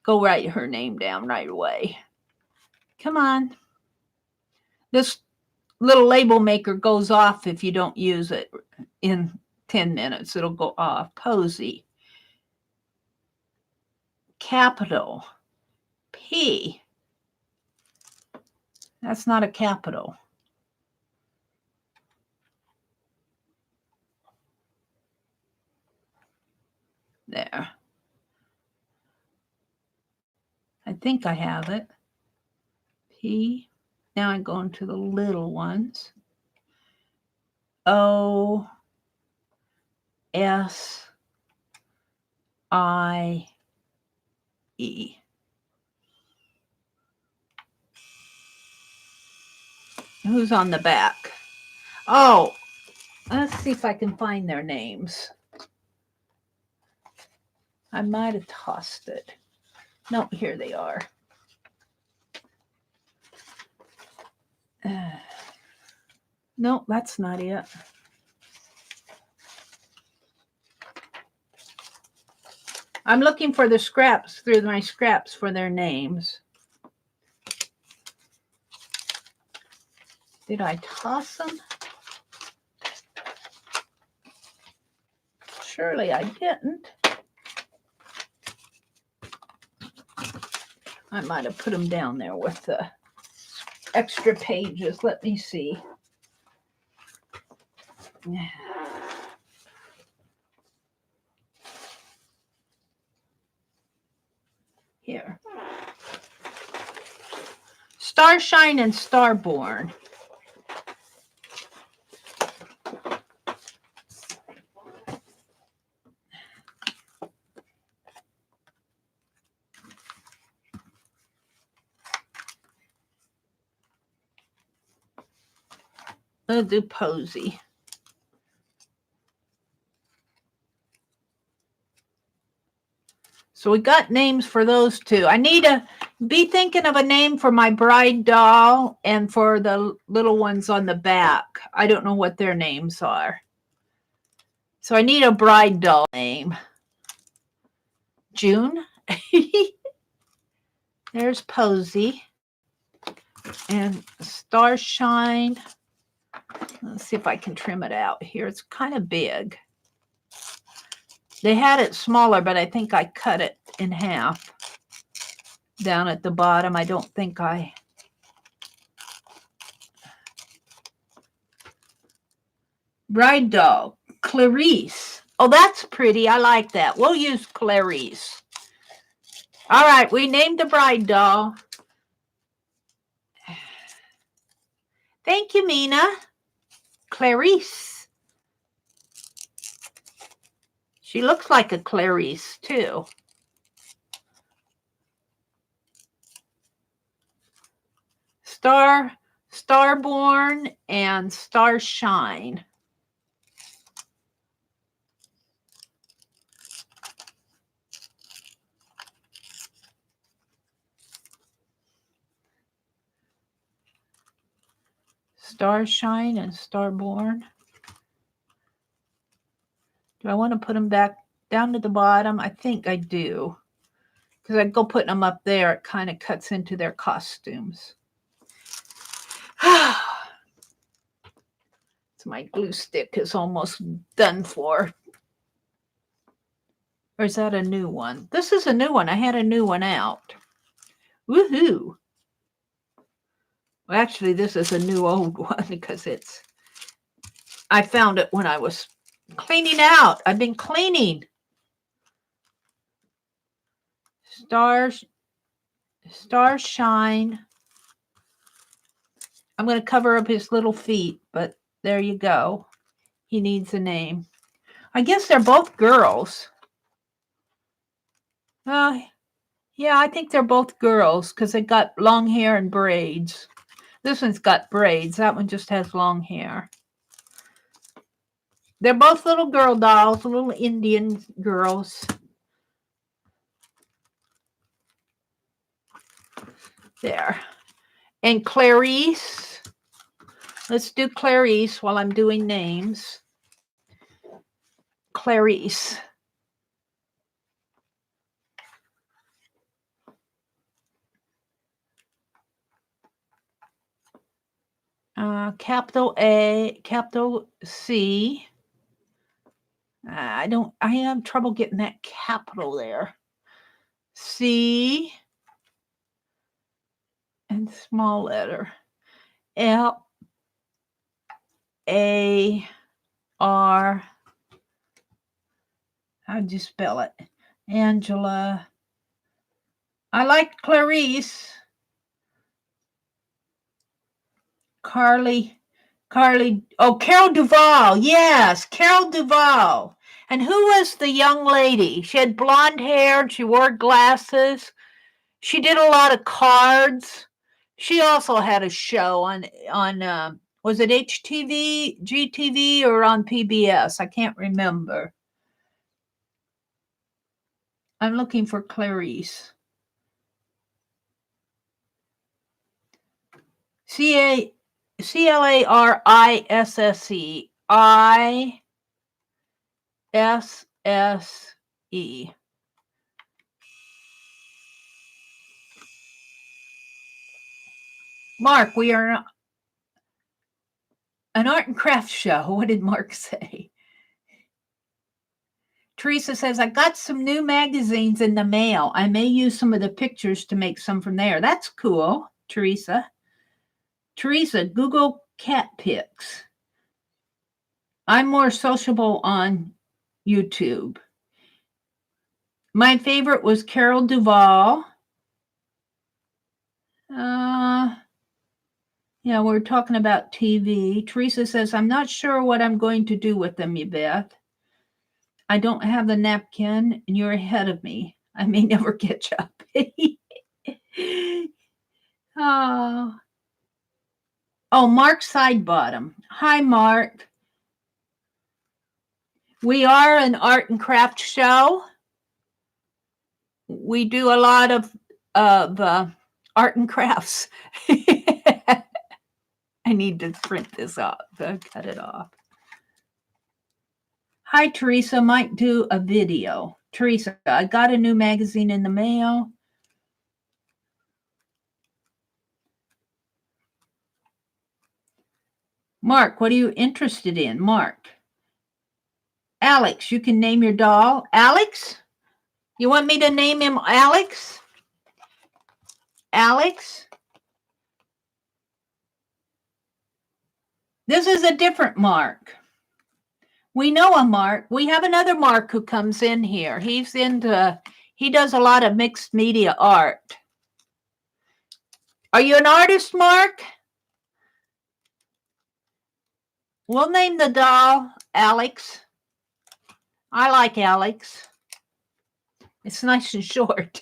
go write her name down right away. Come on. This little label maker goes off if you don't use it in 10 minutes. It'll go off. Posy. Capital P. That's not a capital. There. I think I have it. P. Now I'm going to the little ones. O. S. I. E. Who's on the back? Oh, let's see if I can find their names. I might have tossed it. No, here they are. No, that's not it. I'm looking for the scraps through my scraps for their names. Did I toss them? Surely I didn't. I might have put them down there with the extra pages. Let me see. Here. Starshine and Starborn. I'll do Posy. So we got names for those two. I need to be thinking of a name for my bride doll and for the little ones on the back. I don't know what their names are. So I need a bride doll name. June. There's Posy. And Starshine. Let's see if I can trim it out here. It's kind of big. They had it smaller, but I think I cut it in half down at the bottom. I don't think I... Bride doll, Clarice. Oh, that's pretty. I like that. We'll use Clarice. All right, we named the bride doll. Thank you, Mina. Clarice. She looks like a Clarice, too. Starborn and Starshine. Starshine and Starborn. Do I want to put them back down to the bottom? I think I do. Because I go putting them up there, it kind of cuts into their costumes. So my glue stick is almost done for. Or is that a new one? This is a new one. I had a new one out. Woohoo! Well, actually, this is a new old one because I found it when I was cleaning out. I've been cleaning. Stars shine. I'm going to cover up his little feet, but there you go. He needs a name. I guess they're both girls. Yeah, I think they're both girls because they got long hair and braids. This one's got braids. That one just has long hair. They're both little girl dolls, little Indian girls. There. And Clarice. Let's do Clarice while I'm doing names. Clarice. Capital A, capital C. I have trouble getting that capital there. C and small letter. L A R. How'd you spell it? Angela. I like Clarice. Carly. Oh, Carol Duvall. Yes, Carol Duvall. And who was the young lady? She had blonde hair and she wore glasses. She did a lot of cards. She also had a show on was it HTV, GTV, or on PBS? I can't remember. I'm looking for Clarice. CLARISSE. ISSE. Mark, we are an art and craft show. What did Mark say? Teresa says, I got some new magazines in the mail. I may use some of the pictures to make some from there. That's cool, Teresa. Teresa, Google cat pics. I'm more sociable on YouTube. My favorite was Carol Duvall. Yeah, we're talking about TV. Teresa says, I'm not sure what I'm going to do with them, Yvette. I don't have the napkin, and you're ahead of me. I may never catch up. Oh, Mark Sidebottom. Hi, Mark. We are an art and craft show. We do a lot of art and crafts. I need to print this off, cut it off. Hi, Teresa. Might do a video. Teresa, I got a new magazine in the mail. Mark, what are you interested in? Mark. Alex, you can name your doll. Alex? You want me to name him Alex? Alex? This is a different Mark. We know a Mark. We have another Mark who comes in here. He does a lot of mixed media art. Are you an artist, Mark? We'll name the doll Alex. I like Alex. It's nice and short.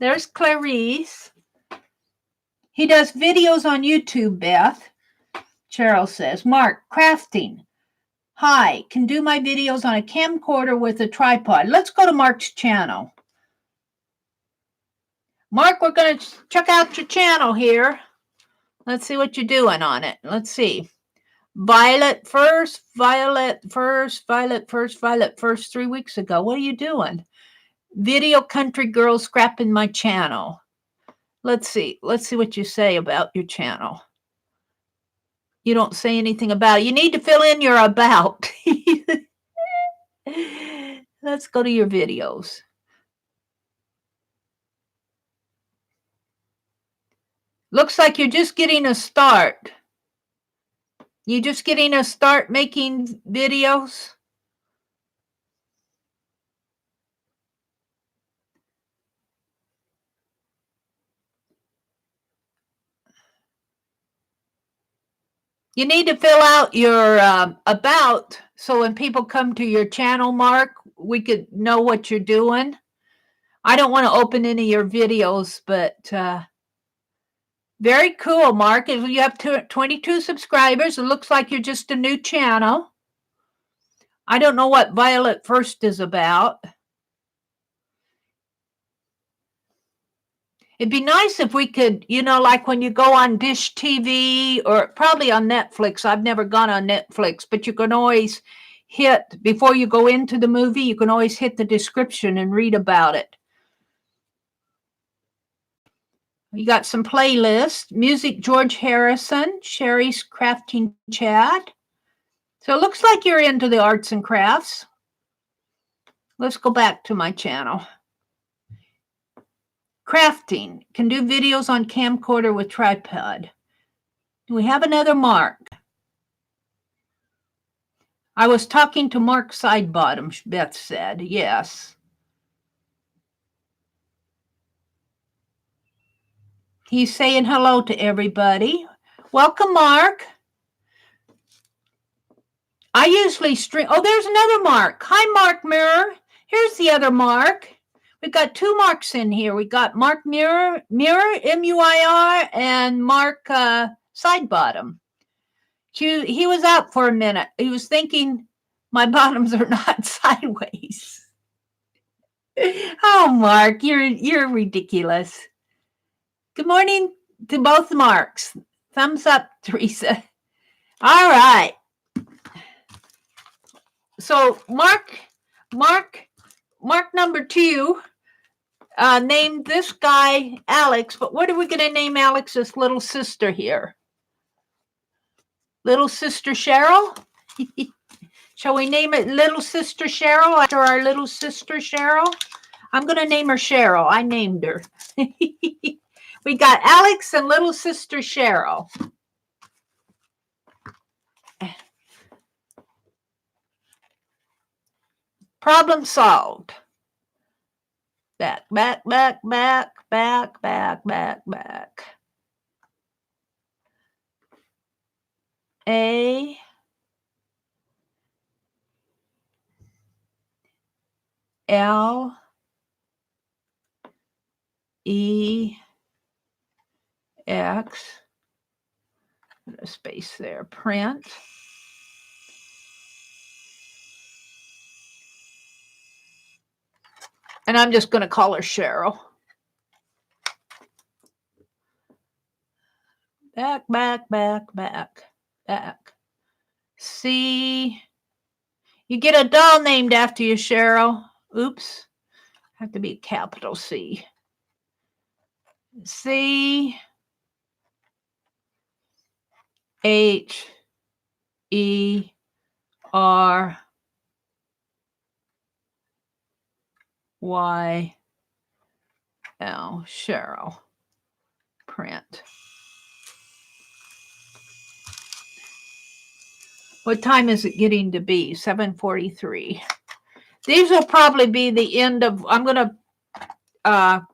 There's Clarice. He does videos on YouTube, Beth. Cheryl says, Mark, crafting. Hi, can do my videos on a camcorder with a tripod. Let's go to Mark's channel. Mark, we're going to check out your channel here. Let's see what you're doing on it. Let's see. Violet first, 3 weeks ago. What are you doing? Video Country Girl scrapping my channel. Let's see what you say about your channel. You don't say anything about it. You need to fill in your about. Let's go to your videos. Looks like you're just getting a start. You just getting a start making videos? You need to fill out your about, so when people come to your channel, Mark, we could know what you're doing. I don't want to open any of your videos, but very cool, Mark. If you have 22 subscribers, it looks like you're just a new channel. I don't know what Violet First is about. It'd be nice if we could, like when you go on Dish TV or probably on Netflix. I've never gone on Netflix, but you can always hit, before you go into the movie, you can always hit the description and read about it. You got some playlists, music, George Harrison, Sherry's crafting chat. So it looks like you're into the arts and crafts. Let's go back to my channel. Crafting, can do videos on camcorder with tripod. Do we have another Mark? I was talking to Mark Sidebottom, Beth said. Yes. He's saying hello to everybody. Welcome, Mark. I usually stream. Oh, there's another Mark. Hi, Mark Mirror. Here's the other Mark. We've got two Marks in here. We got Mark Mirror, M-U-I-R, and Mark Sidebottom. He was out for a minute. He was thinking my bottoms are not sideways. Oh, Mark, you're ridiculous. Good morning to both Marks. Thumbs up, Teresa. All right. So Mark number 2 named this guy Alex, but what are we going to name Alex's little sister here? Little Sister Cheryl? Shall we name it Little Sister Cheryl after our little sister Cheryl? I'm going to name her Cheryl. I named her. We got Alex and Little Sister Cheryl. Problem solved. Back, back, back, back, back, back, back, back. A L E X, put a space there, print. And I'm just going to call her Cheryl. Back, back, back, back, back. C. You get a doll named after you, Cheryl. Oops. Have to be a capital C. C. H. E. R. Y. L. Cheryl. Print. What time is it getting to be? 7:43. These will probably be the end of, I'm going to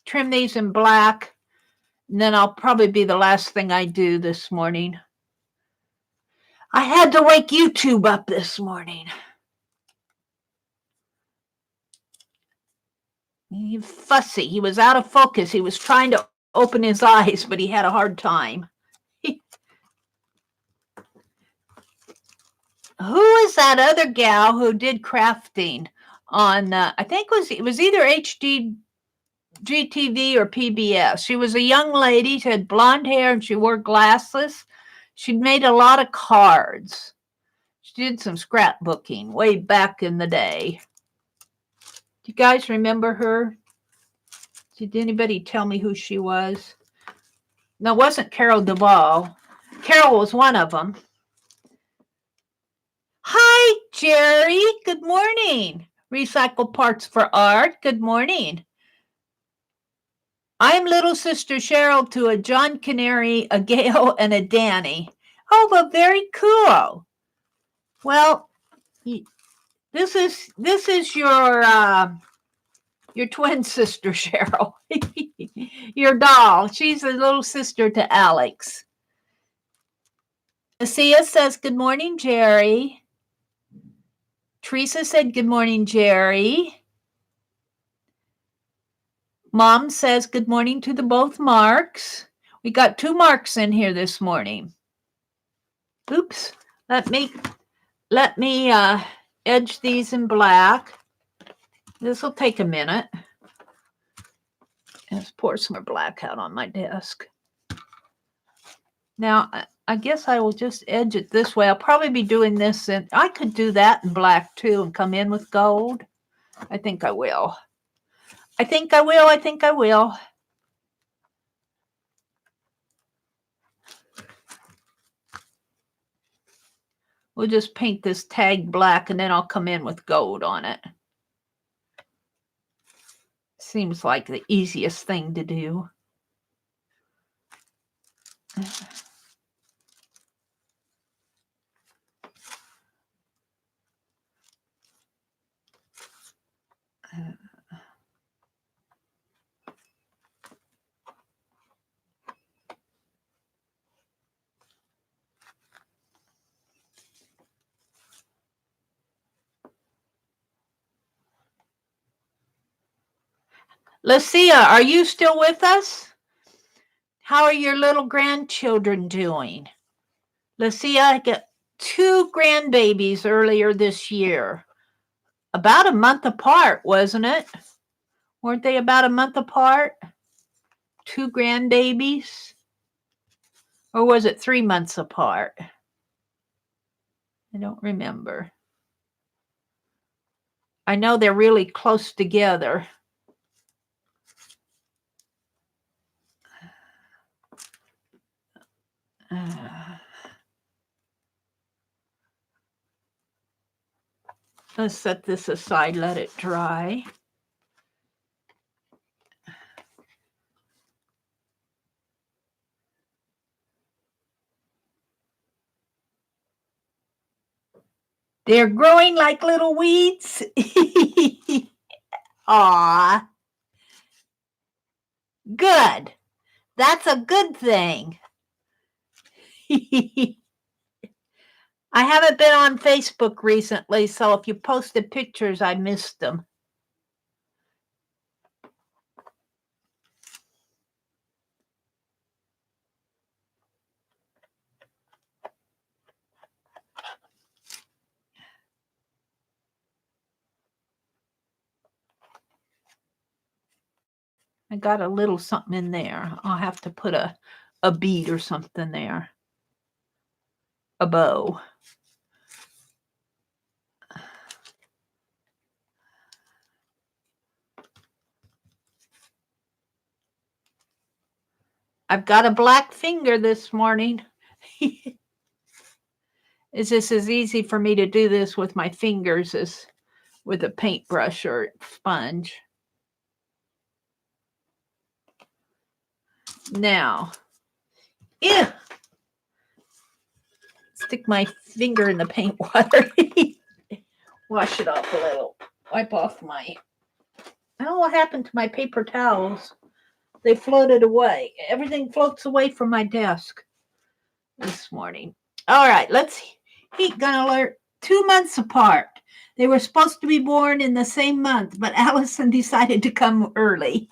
trim these in black, and then I'll probably be the last thing I do this morning. I had to wake YouTube up this morning. He's fussy. He was out of focus. He was trying to open his eyes, but he had a hard time. Who is that other gal who did crafting on, I think it was either HGTV or PBS. She was a young lady. She had blonde hair and she wore glasses. She'd made a lot of cards. She did some scrapbooking way back in the day. Do you guys remember her? Did anybody tell me who she was? No, it wasn't Carol Duvall. Carol was one of them. Hi, Jeri. Good morning. Recycle Parts for Art. Good morning. I'm little sister Cheryl to a John Canary, a Gail, and a Danny. Oh, well, very cool. Well, this is your twin sister Cheryl, your doll. She's a little sister to Alex. Lucia says, good morning, Jeri. Teresa said, good morning, Jeri. Mom says, good morning to the both Marks. We got 2 Marks in here this morning. Oops. Let me edge these in black. This will take a minute. Let's pour some more black out on my desk. Now, I guess I will just edge it this way. I'll probably be doing this, and I could do that in black too and come in with gold. I think I will. I think I will. We'll just paint this tag black, and then I'll come in with gold on it. Seems like the easiest thing to do. Lucia, are you still with us? How are your little grandchildren doing? Lucia got 2 grandbabies earlier this year. About a month apart, wasn't it? Weren't they about a month apart? 2 grandbabies? Or was it 3 months apart? I don't remember. I know they're really close together. Let's set this aside, let it dry. They're growing like little weeds. Aw. Good. That's a good thing. I haven't been on Facebook recently, so if you posted pictures, I missed them. I got a little something in there. I'll have to put a bead or something there. A bow. I've got a black finger this morning. Is this as easy for me to do this with my fingers as with a paintbrush or sponge? Now, stick my finger in the paint water. Wash it off a little. Wipe off my, I don't know what happened to my paper towels. They floated away. Everything floats away from my desk this morning. All right, let's heat gun alert. 2 months apart. They were supposed to be born in the same month, but Allison decided to come early.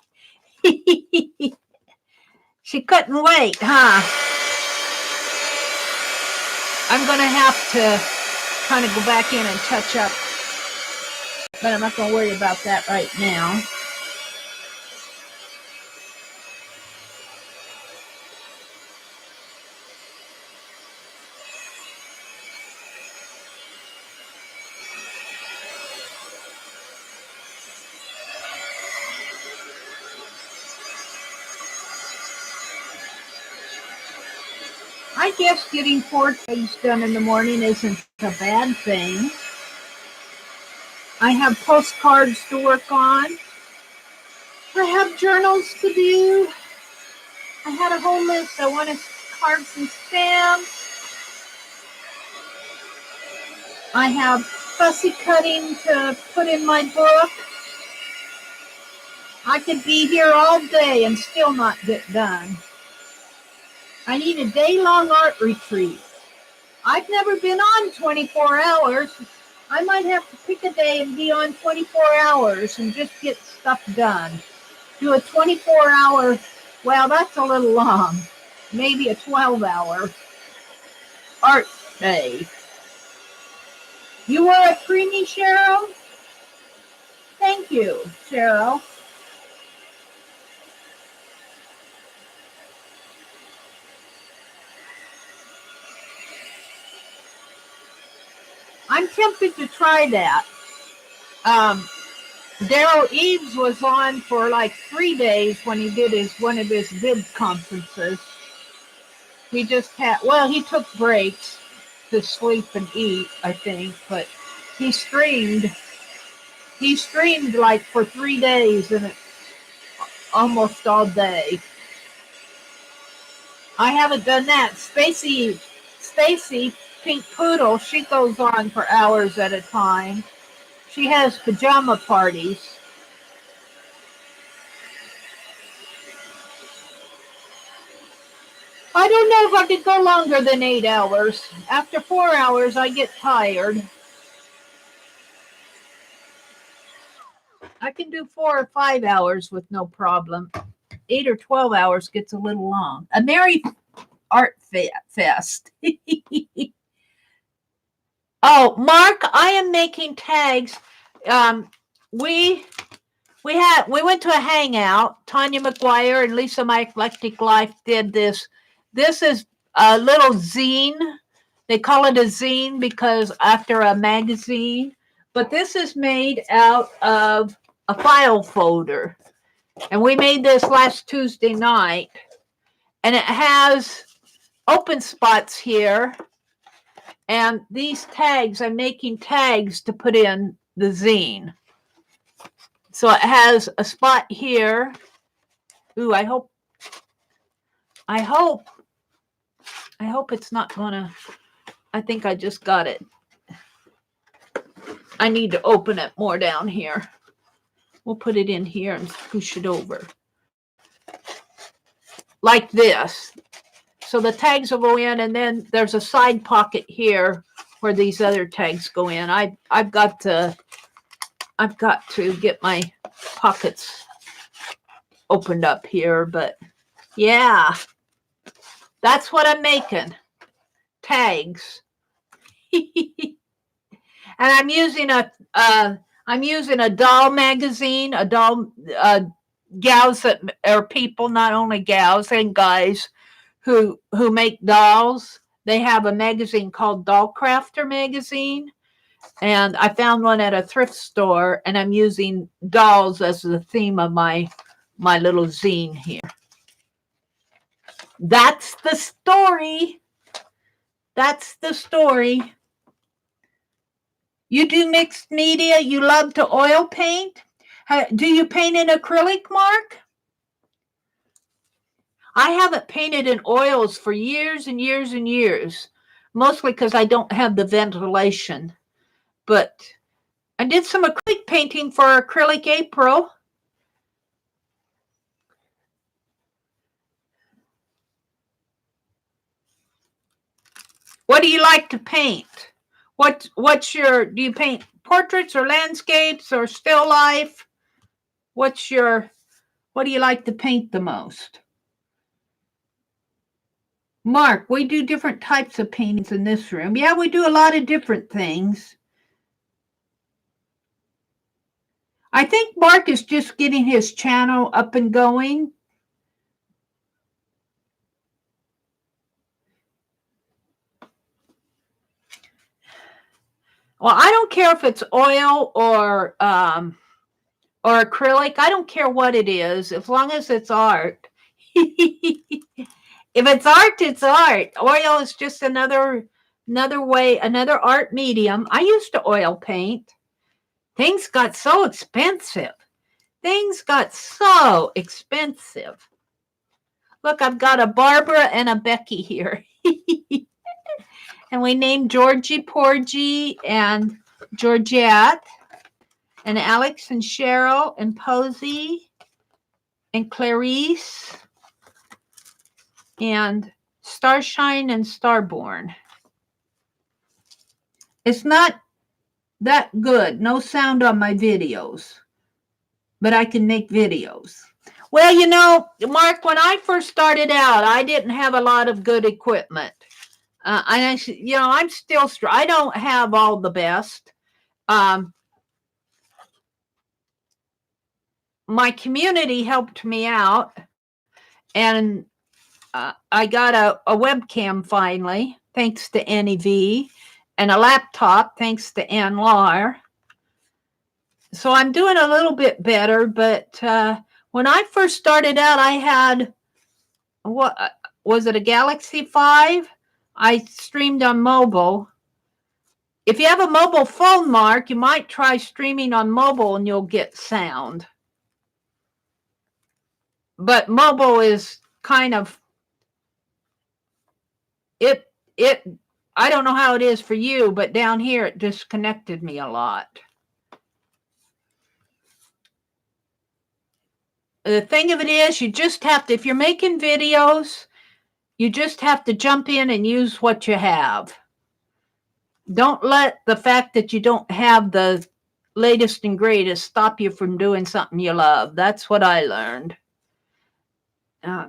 She couldn't wait, huh? I'm going to have to kind of go back in and touch up, but I'm not going to worry about that right now. I guess getting 4 tags done in the morning isn't a bad thing. I have postcards to work on. I have journals to do. I had a whole list. I wanted cards and stamps. I have fussy cutting to put in my book. I could be here all day and still not get done. I need a day-long art retreat. I've never been on 24 hours. I might have to pick a day and be on 24 hours and just get stuff done. Do a 24-hour, well, that's a little long. Maybe a 12-hour art day. You wore a preemie, Cheryl? Thank you, Cheryl. I'm tempted to try that. Daryl Eves was on for like 3 days when he did one of his vid conferences. He just had, well, he took breaks to sleep and eat, I think, but he streamed like for 3 days and almost all day. I haven't done that. Stacy, Pink Poodle, she goes on for hours at a time. She has pajama parties. I don't know if I could go longer than 8 hours. After 4 hours, I get tired. I can do 4 or 5 hours with no problem. 8 or 12 hours gets a little long. A Merry Art Fest. Oh, Mark, I am making tags. We went to a hangout. Tanya McGuire and Lisa My Eclectic Life did this. This is a little zine. They call it a zine because after a magazine, but this is made out of a file folder. And we made this last Tuesday night. And it has open spots here. And these tags, I'm making tags to put in the zine. So it has a spot here. Ooh, I hope it's not gonna, I think I just got it. I need to open it more down here. We'll put it in here and push it over. Like this. So the tags will go in, and then there's a side pocket here where these other tags go in. I've got to get my pockets opened up here, but yeah, that's what I'm making. Tags. And I'm using a doll magazine, gals that are people, not only gals and guys who make dolls. They have a magazine called Doll Crafter magazine, and I found one at a thrift store, and I'm using dolls as the theme of my little zine here. That's the story. That's the story. You do mixed media. You love to oil paint. Do you paint in acrylic, Mark? I haven't painted in oils for years and years and years, mostly because I don't have the ventilation. But I did some acrylic painting for Acrylic April. What do you like to paint? Do you paint portraits or landscapes or still life? What do you like to paint the most? Mark, we do different types of paintings in this room. Yeah, we do a lot of different things. I think Mark is just getting his channel up and going. Well, I don't care if it's oil or acrylic. I don't care what it is, as long as it's art. If it's art, it's art. Oil is just another way, another art medium. I used to oil paint. Things got so expensive. Things got so expensive. Look, I've got a Barbara and a Becky here. And we named Georgie Porgy and Georgette and Alex and Cheryl and Posy and Clarice and Starshine and Starborn. It's not that good. No sound on my videos, but I can make videos. Well, you know, Mark, when I first started out, I didn't have a lot of good equipment. I'm still, I don't have all the best. My community helped me out, and I got a webcam finally, thanks to NEV, and a laptop, thanks to Ann Lar. So I'm doing a little bit better, but when I first started out, I had, what was it, a Galaxy 5? I streamed on mobile. If you have a mobile phone, Mark, you might try streaming on mobile and you'll get sound. But mobile is kind of, I don't know how it is for you, but down here it disconnected me a lot. The thing of it is, you just have to, if you're making videos, you just have to jump in and use what you have. Don't let the fact that you don't have the latest and greatest stop you from doing something you love. That's what I learned.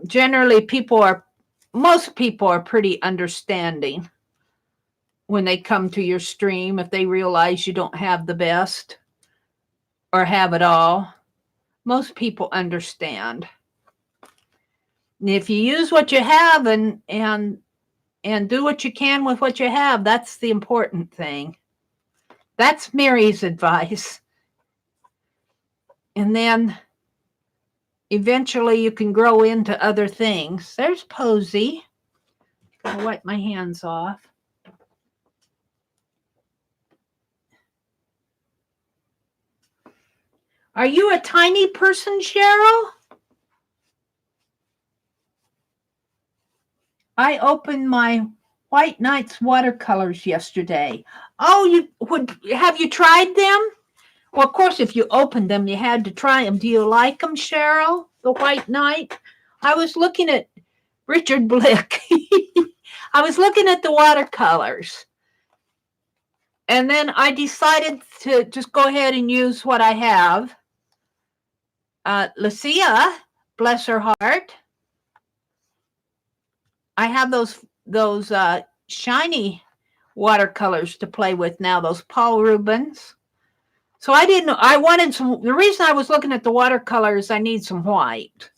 Generally, most people are pretty understanding when they come to your stream if they realize you don't have the best or have it all. Most people understand. And if you use what you have and do what you can with what you have, that's the important thing. That's Meri's advice. And then eventually you can grow into other things. There's Posy. I'll wipe my hands off. Are you a tiny person, Cheryl? I opened my White Nights watercolors yesterday. Oh, have you tried them? Well, of course, if you opened them, you had to try them. Do you like them, Cheryl? The White Night? I was looking at Richard Blick. I was looking at the watercolors. And then I decided to just go ahead and use what I have. Lucia, bless her heart. I have those shiny watercolors to play with now, those Paul Rubens. So the reason I was looking at the watercolors, I need some white.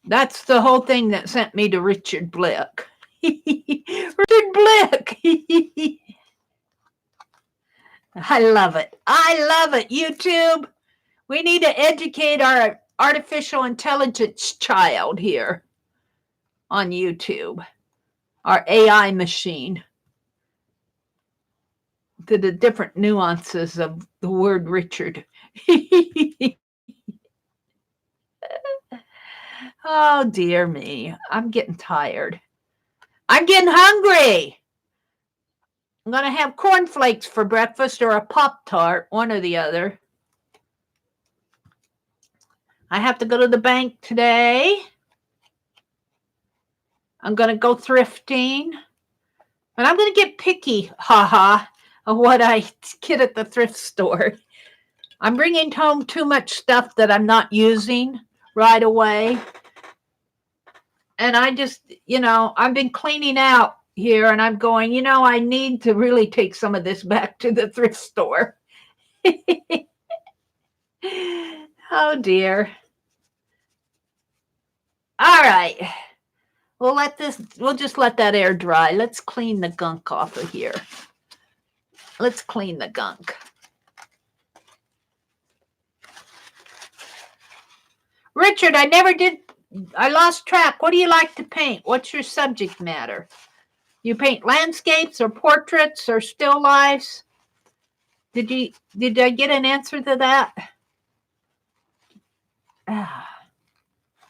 That's the whole thing that sent me to Richard Blick. Richard Blick. I love it. YouTube. We need to educate our artificial intelligence child here on YouTube. Our AI machine. To the different nuances of the word Richard. Oh, dear me. I'm getting tired. I'm getting hungry. I'm going to have cornflakes for breakfast or a Pop-Tart, one or the other. I have to go to the bank today. I'm going to go thrifting. And I'm going to get picky, of what I get at the thrift store. I'm bringing home too much stuff that I'm not using right away. And I just, I've been cleaning out here and I'm going, I need to really take some of this back to the thrift store. Oh, dear. All right. We'll just let that air dry. Let's clean the gunk off of here. Let's clean the gunk. Richard, I lost track. What do you like to paint? What's your subject matter? You paint landscapes or portraits or still lifes? Did I get an answer to that?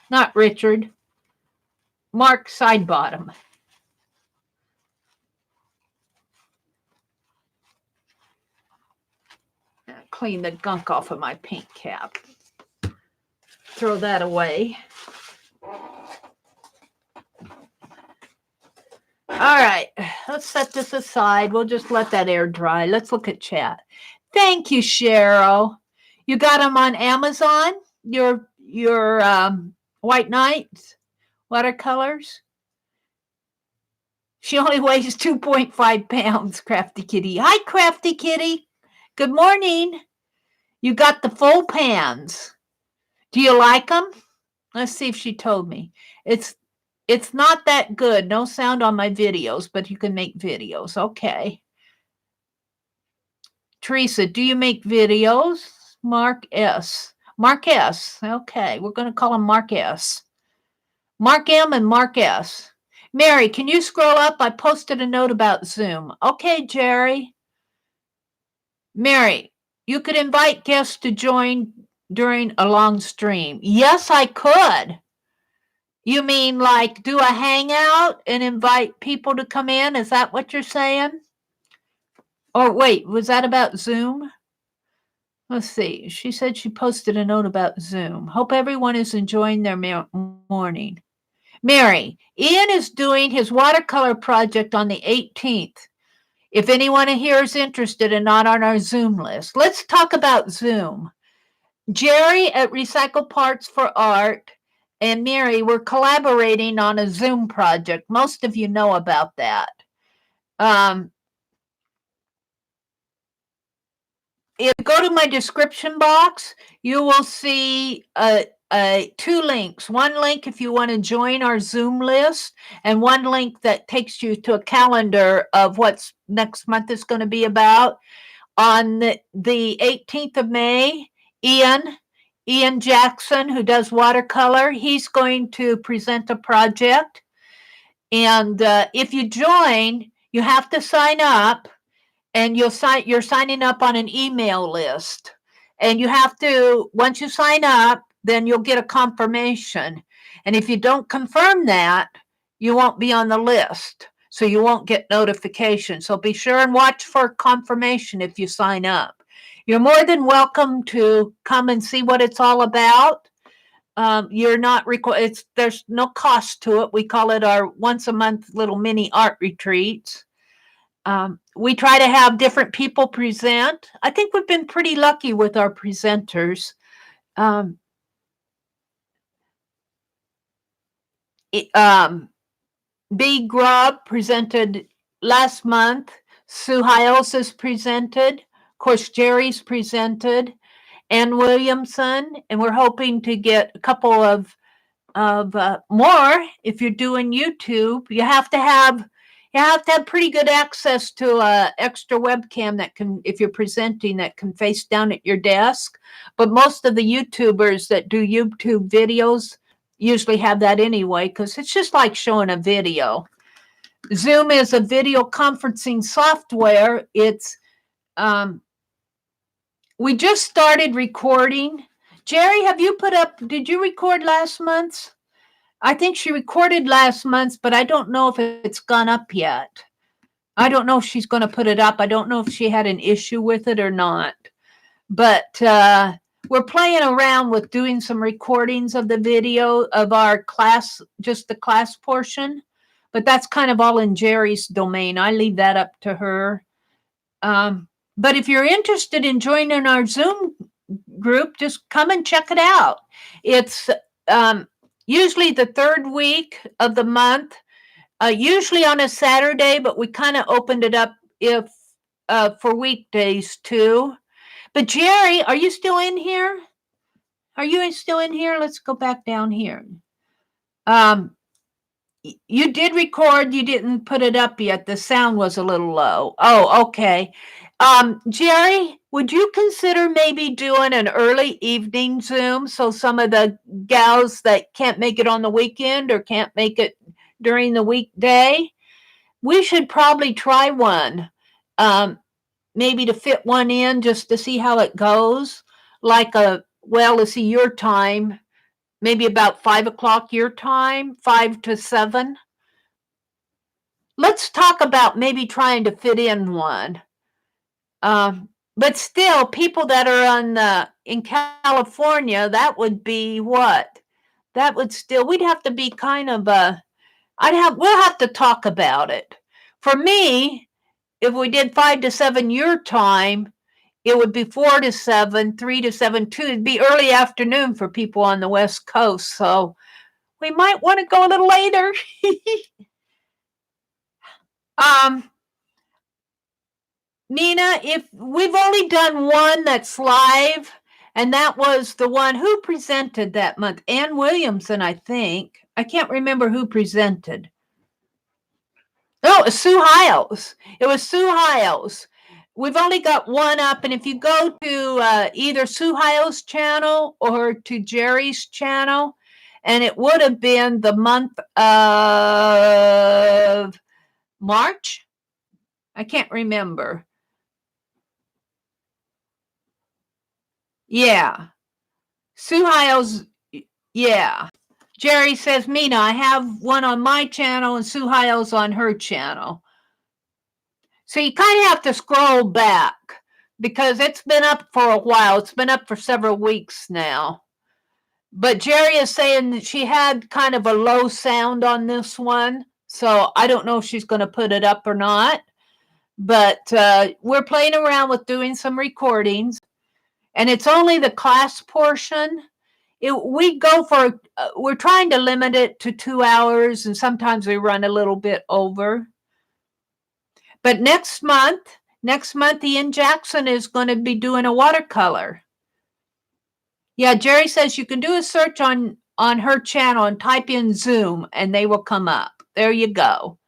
Not Richard. Mark Sidebottom. Clean the gunk off of my paint cap. Throw that away. All right, let's set this aside. We'll just let that air dry. Let's look at chat. Thank you, Cheryl. You got them on Amazon? Your White Knights watercolors? She only weighs 2.5 pounds, Crafty Kitty. Hi, Crafty Kitty. Good morning. You got the full pans. Do you like them? Let's see if she told me. It's not that good. No sound on my videos, but you can make videos. Okay. Teresa, do you make videos? Mark S. Mark S. Okay, we're going to call him Mark S. Mark M and Mark S. Meri, can you scroll up? I posted a note about Zoom. Okay, Jeri. Meri, you could invite guests to join during a long stream. Yes, I could. You mean like do a hangout and invite people to come in? Is that what you're saying? Or wait, was that about Zoom? Let's see. She said she posted a note about Zoom. Hope everyone is enjoying their morning. Meri, Ian is doing his watercolor project on the 18th. If anyone here is interested and not on our Zoom list, let's talk about Zoom. Jeri at Recycle Parts for Art and Meri were collaborating on a Zoom project. Most of you know about that. If you go to my description box, you will see two links. One link if you want to join our Zoom list, and one link that takes you to a calendar of what's next month is going to be about. On the 18th of May, Ian Jackson, who does watercolor, he's going to present a project. And if you join, you have to sign up. And you're signing up on an email list. And you have to, once you sign up, then you'll get a confirmation. And if you don't confirm that, you won't be on the list. So you won't get notification. So be sure and watch for confirmation if you sign up. You're more than welcome to come and see what it's all about. You're not required. There's no cost to it. We call it our once a month little mini art retreats. We try to have different people present. I think we've been pretty lucky with our presenters. B. Grubb presented last month. Sue Hiles has presented. Of course, Jeri's presented. Ann Williamson. And we're hoping to get a couple of more. If you're doing YouTube, you have to have pretty good access to a extra webcam that can, if you're presenting, that can face down at your desk. But most of the YouTubers that do YouTube videos usually have that anyway, because it's just like showing a video. Zoom is a video conferencing software. It's we just started recording. Jeri, have you did you record last month's? I think she recorded last month's, but I don't know if it's gone up yet. I don't know if she's going to put it up. I don't know if she had an issue with it or not. But we're playing around with doing some recordings of the video of our class, just the class portion. But that's kind of all in Jeri's domain. I leave that up to her. But if you're interested in joining our Zoom group, just come and check it out. It's usually the third week of the month, usually on a Saturday, but we kind of opened it up for weekdays too. But Jeri, are you still in here? Are you still in here? Let's go back down here. You did record, you didn't put it up yet. The sound was a little low. Oh, okay. Jeri, would you consider maybe doing an early evening Zoom so some of the gals that can't make it on the weekend or can't make it during the weekday? We should probably try one. Maybe to fit one in just to see how it goes. Like let's see your time, maybe about 5 o'clock your time, 5 to 7. Let's talk about maybe trying to fit in one. But still, people that are in California, that would be what? That would still, we'd have to be kind of we'll have to talk about it. For me, if we did 5 to 7 your time, it would be 4 to 7, 3 to 7, 2. It'd be early afternoon for people on the West Coast. So we might want to go a little later. Nina, if we've only done one that's live, and that was the one who presented that month. Ann Williamson, I think. I can't remember who presented. Oh, it was Sue Hiles. It was Sue Hiles. We've only got one up, and if you go to either Sue Hiles' channel or to Jeri's channel, and it would have been the month of March. I can't remember. Yeah. Sue Hiles, yeah. Jeri says, Mina, I have one on my channel and Sue Hiles on her channel. So you kind of have to scroll back because it's been up for a while. It's been up for several weeks now. But Jeri is saying that she had kind of a low sound on this one. So I don't know if she's going to put it up or not. But we're playing around with doing some recordings. And it's only the class portion. We're trying to limit it to 2 hours, and sometimes we run a little bit over. But next month, Ian Jackson is going to be doing a watercolor. Yeah, Jeri says you can do a search on her channel and type in Zoom, and they will come up. There you go.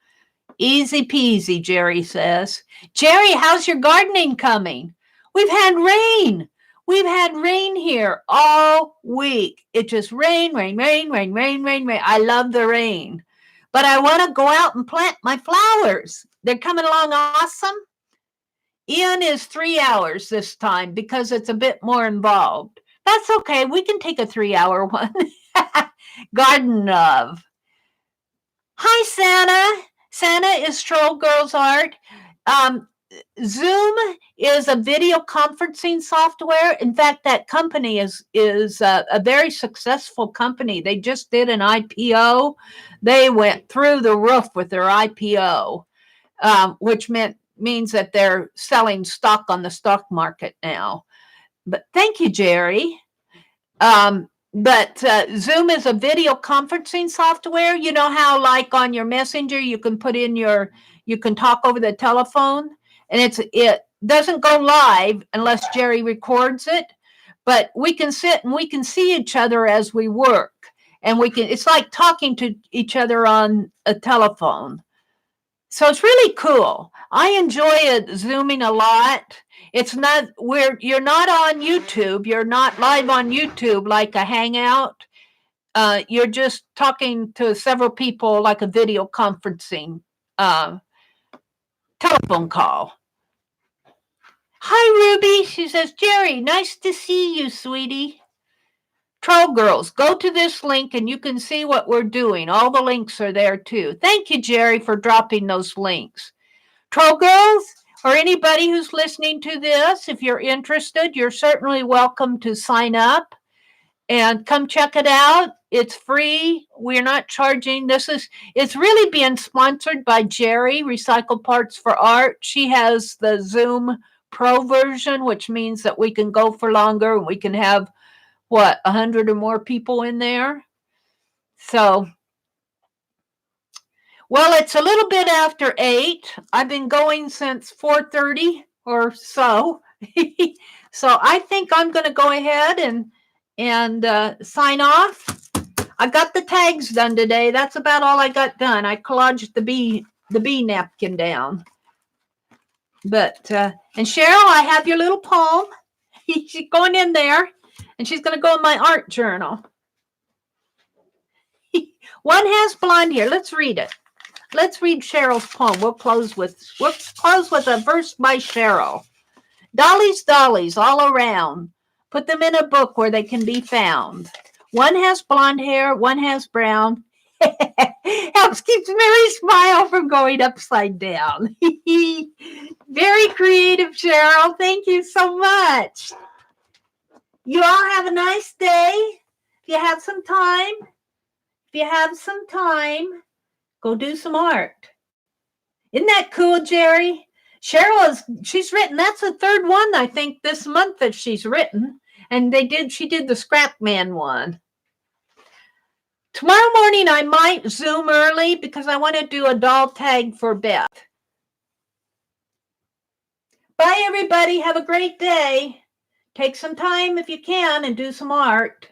Easy peasy, Jeri says. Jeri, how's your gardening coming? We've had rain. We've had rain here all week. It just rain. I love the rain. But I want to go out and plant my flowers. They're coming along awesome. Ian is 3 hours this time because it's a bit more involved. That's okay. We can take a 3-hour one. Garden love. Hi, Santa. Santa is Troll Girls Art. Zoom is a video conferencing software. In fact, that company is a very successful company. They just did an IPO. They went through the roof with their IPO, which means that they're selling stock on the stock market now. But thank you, Jeri. But Zoom is a video conferencing software. You know how, like on your Messenger, you can put in you can talk over the telephone, and it doesn't go live unless Jeri records it. But we can sit and we can see each other as we work, and it's like talking to each other on a telephone. So it's really cool. I enjoy it, Zooming a lot. It's not you're not on YouTube. You're not live on YouTube like a Hangout. You're just talking to several people like a video conferencing telephone call. Hi, Ruby. She says, Jeri, nice to see you, sweetie. Troll Girls, go to this link and you can see what we're doing. All the links are there too. Thank you, Jeri, for dropping those links. Troll Girls, or anybody who's listening to this, if you're interested, you're certainly welcome to sign up and come check it out. It's free. We're not charging. It's really being sponsored by Jeri, Recycled Parts for Art. She has the Zoom Pro version, which means that we can go for longer and we can have 100 or more people in there. So, well, it's a little bit after 8. I've been going since 4:30 or so. So I think I'm going to go ahead and sign off. I got the tags done today. That's about all I got done. I collaged the bee napkin down. But, and Cheryl, I have your little poem. She's going in there, and she's going to go in my art journal. One has blonde hair. Let's read it. Let's read Cheryl's poem. We'll close with a verse by Cheryl. Dollies, dollies all around. Put them in a book where they can be found. One has blonde hair, one has brown. Helps keeps Mary's smile from going upside down. Very creative, Cheryl. Thank you so much. You all have a nice day. If you have some time, go do some art. Isn't that cool, Jeri? She's written, that's the third one, I think, this month that she's written. And she did the Scrap Man one. Tomorrow morning, I might Zoom early because I want to do a doll tag for Beth. Bye, everybody. Have a great day. Take some time if you can and do some art.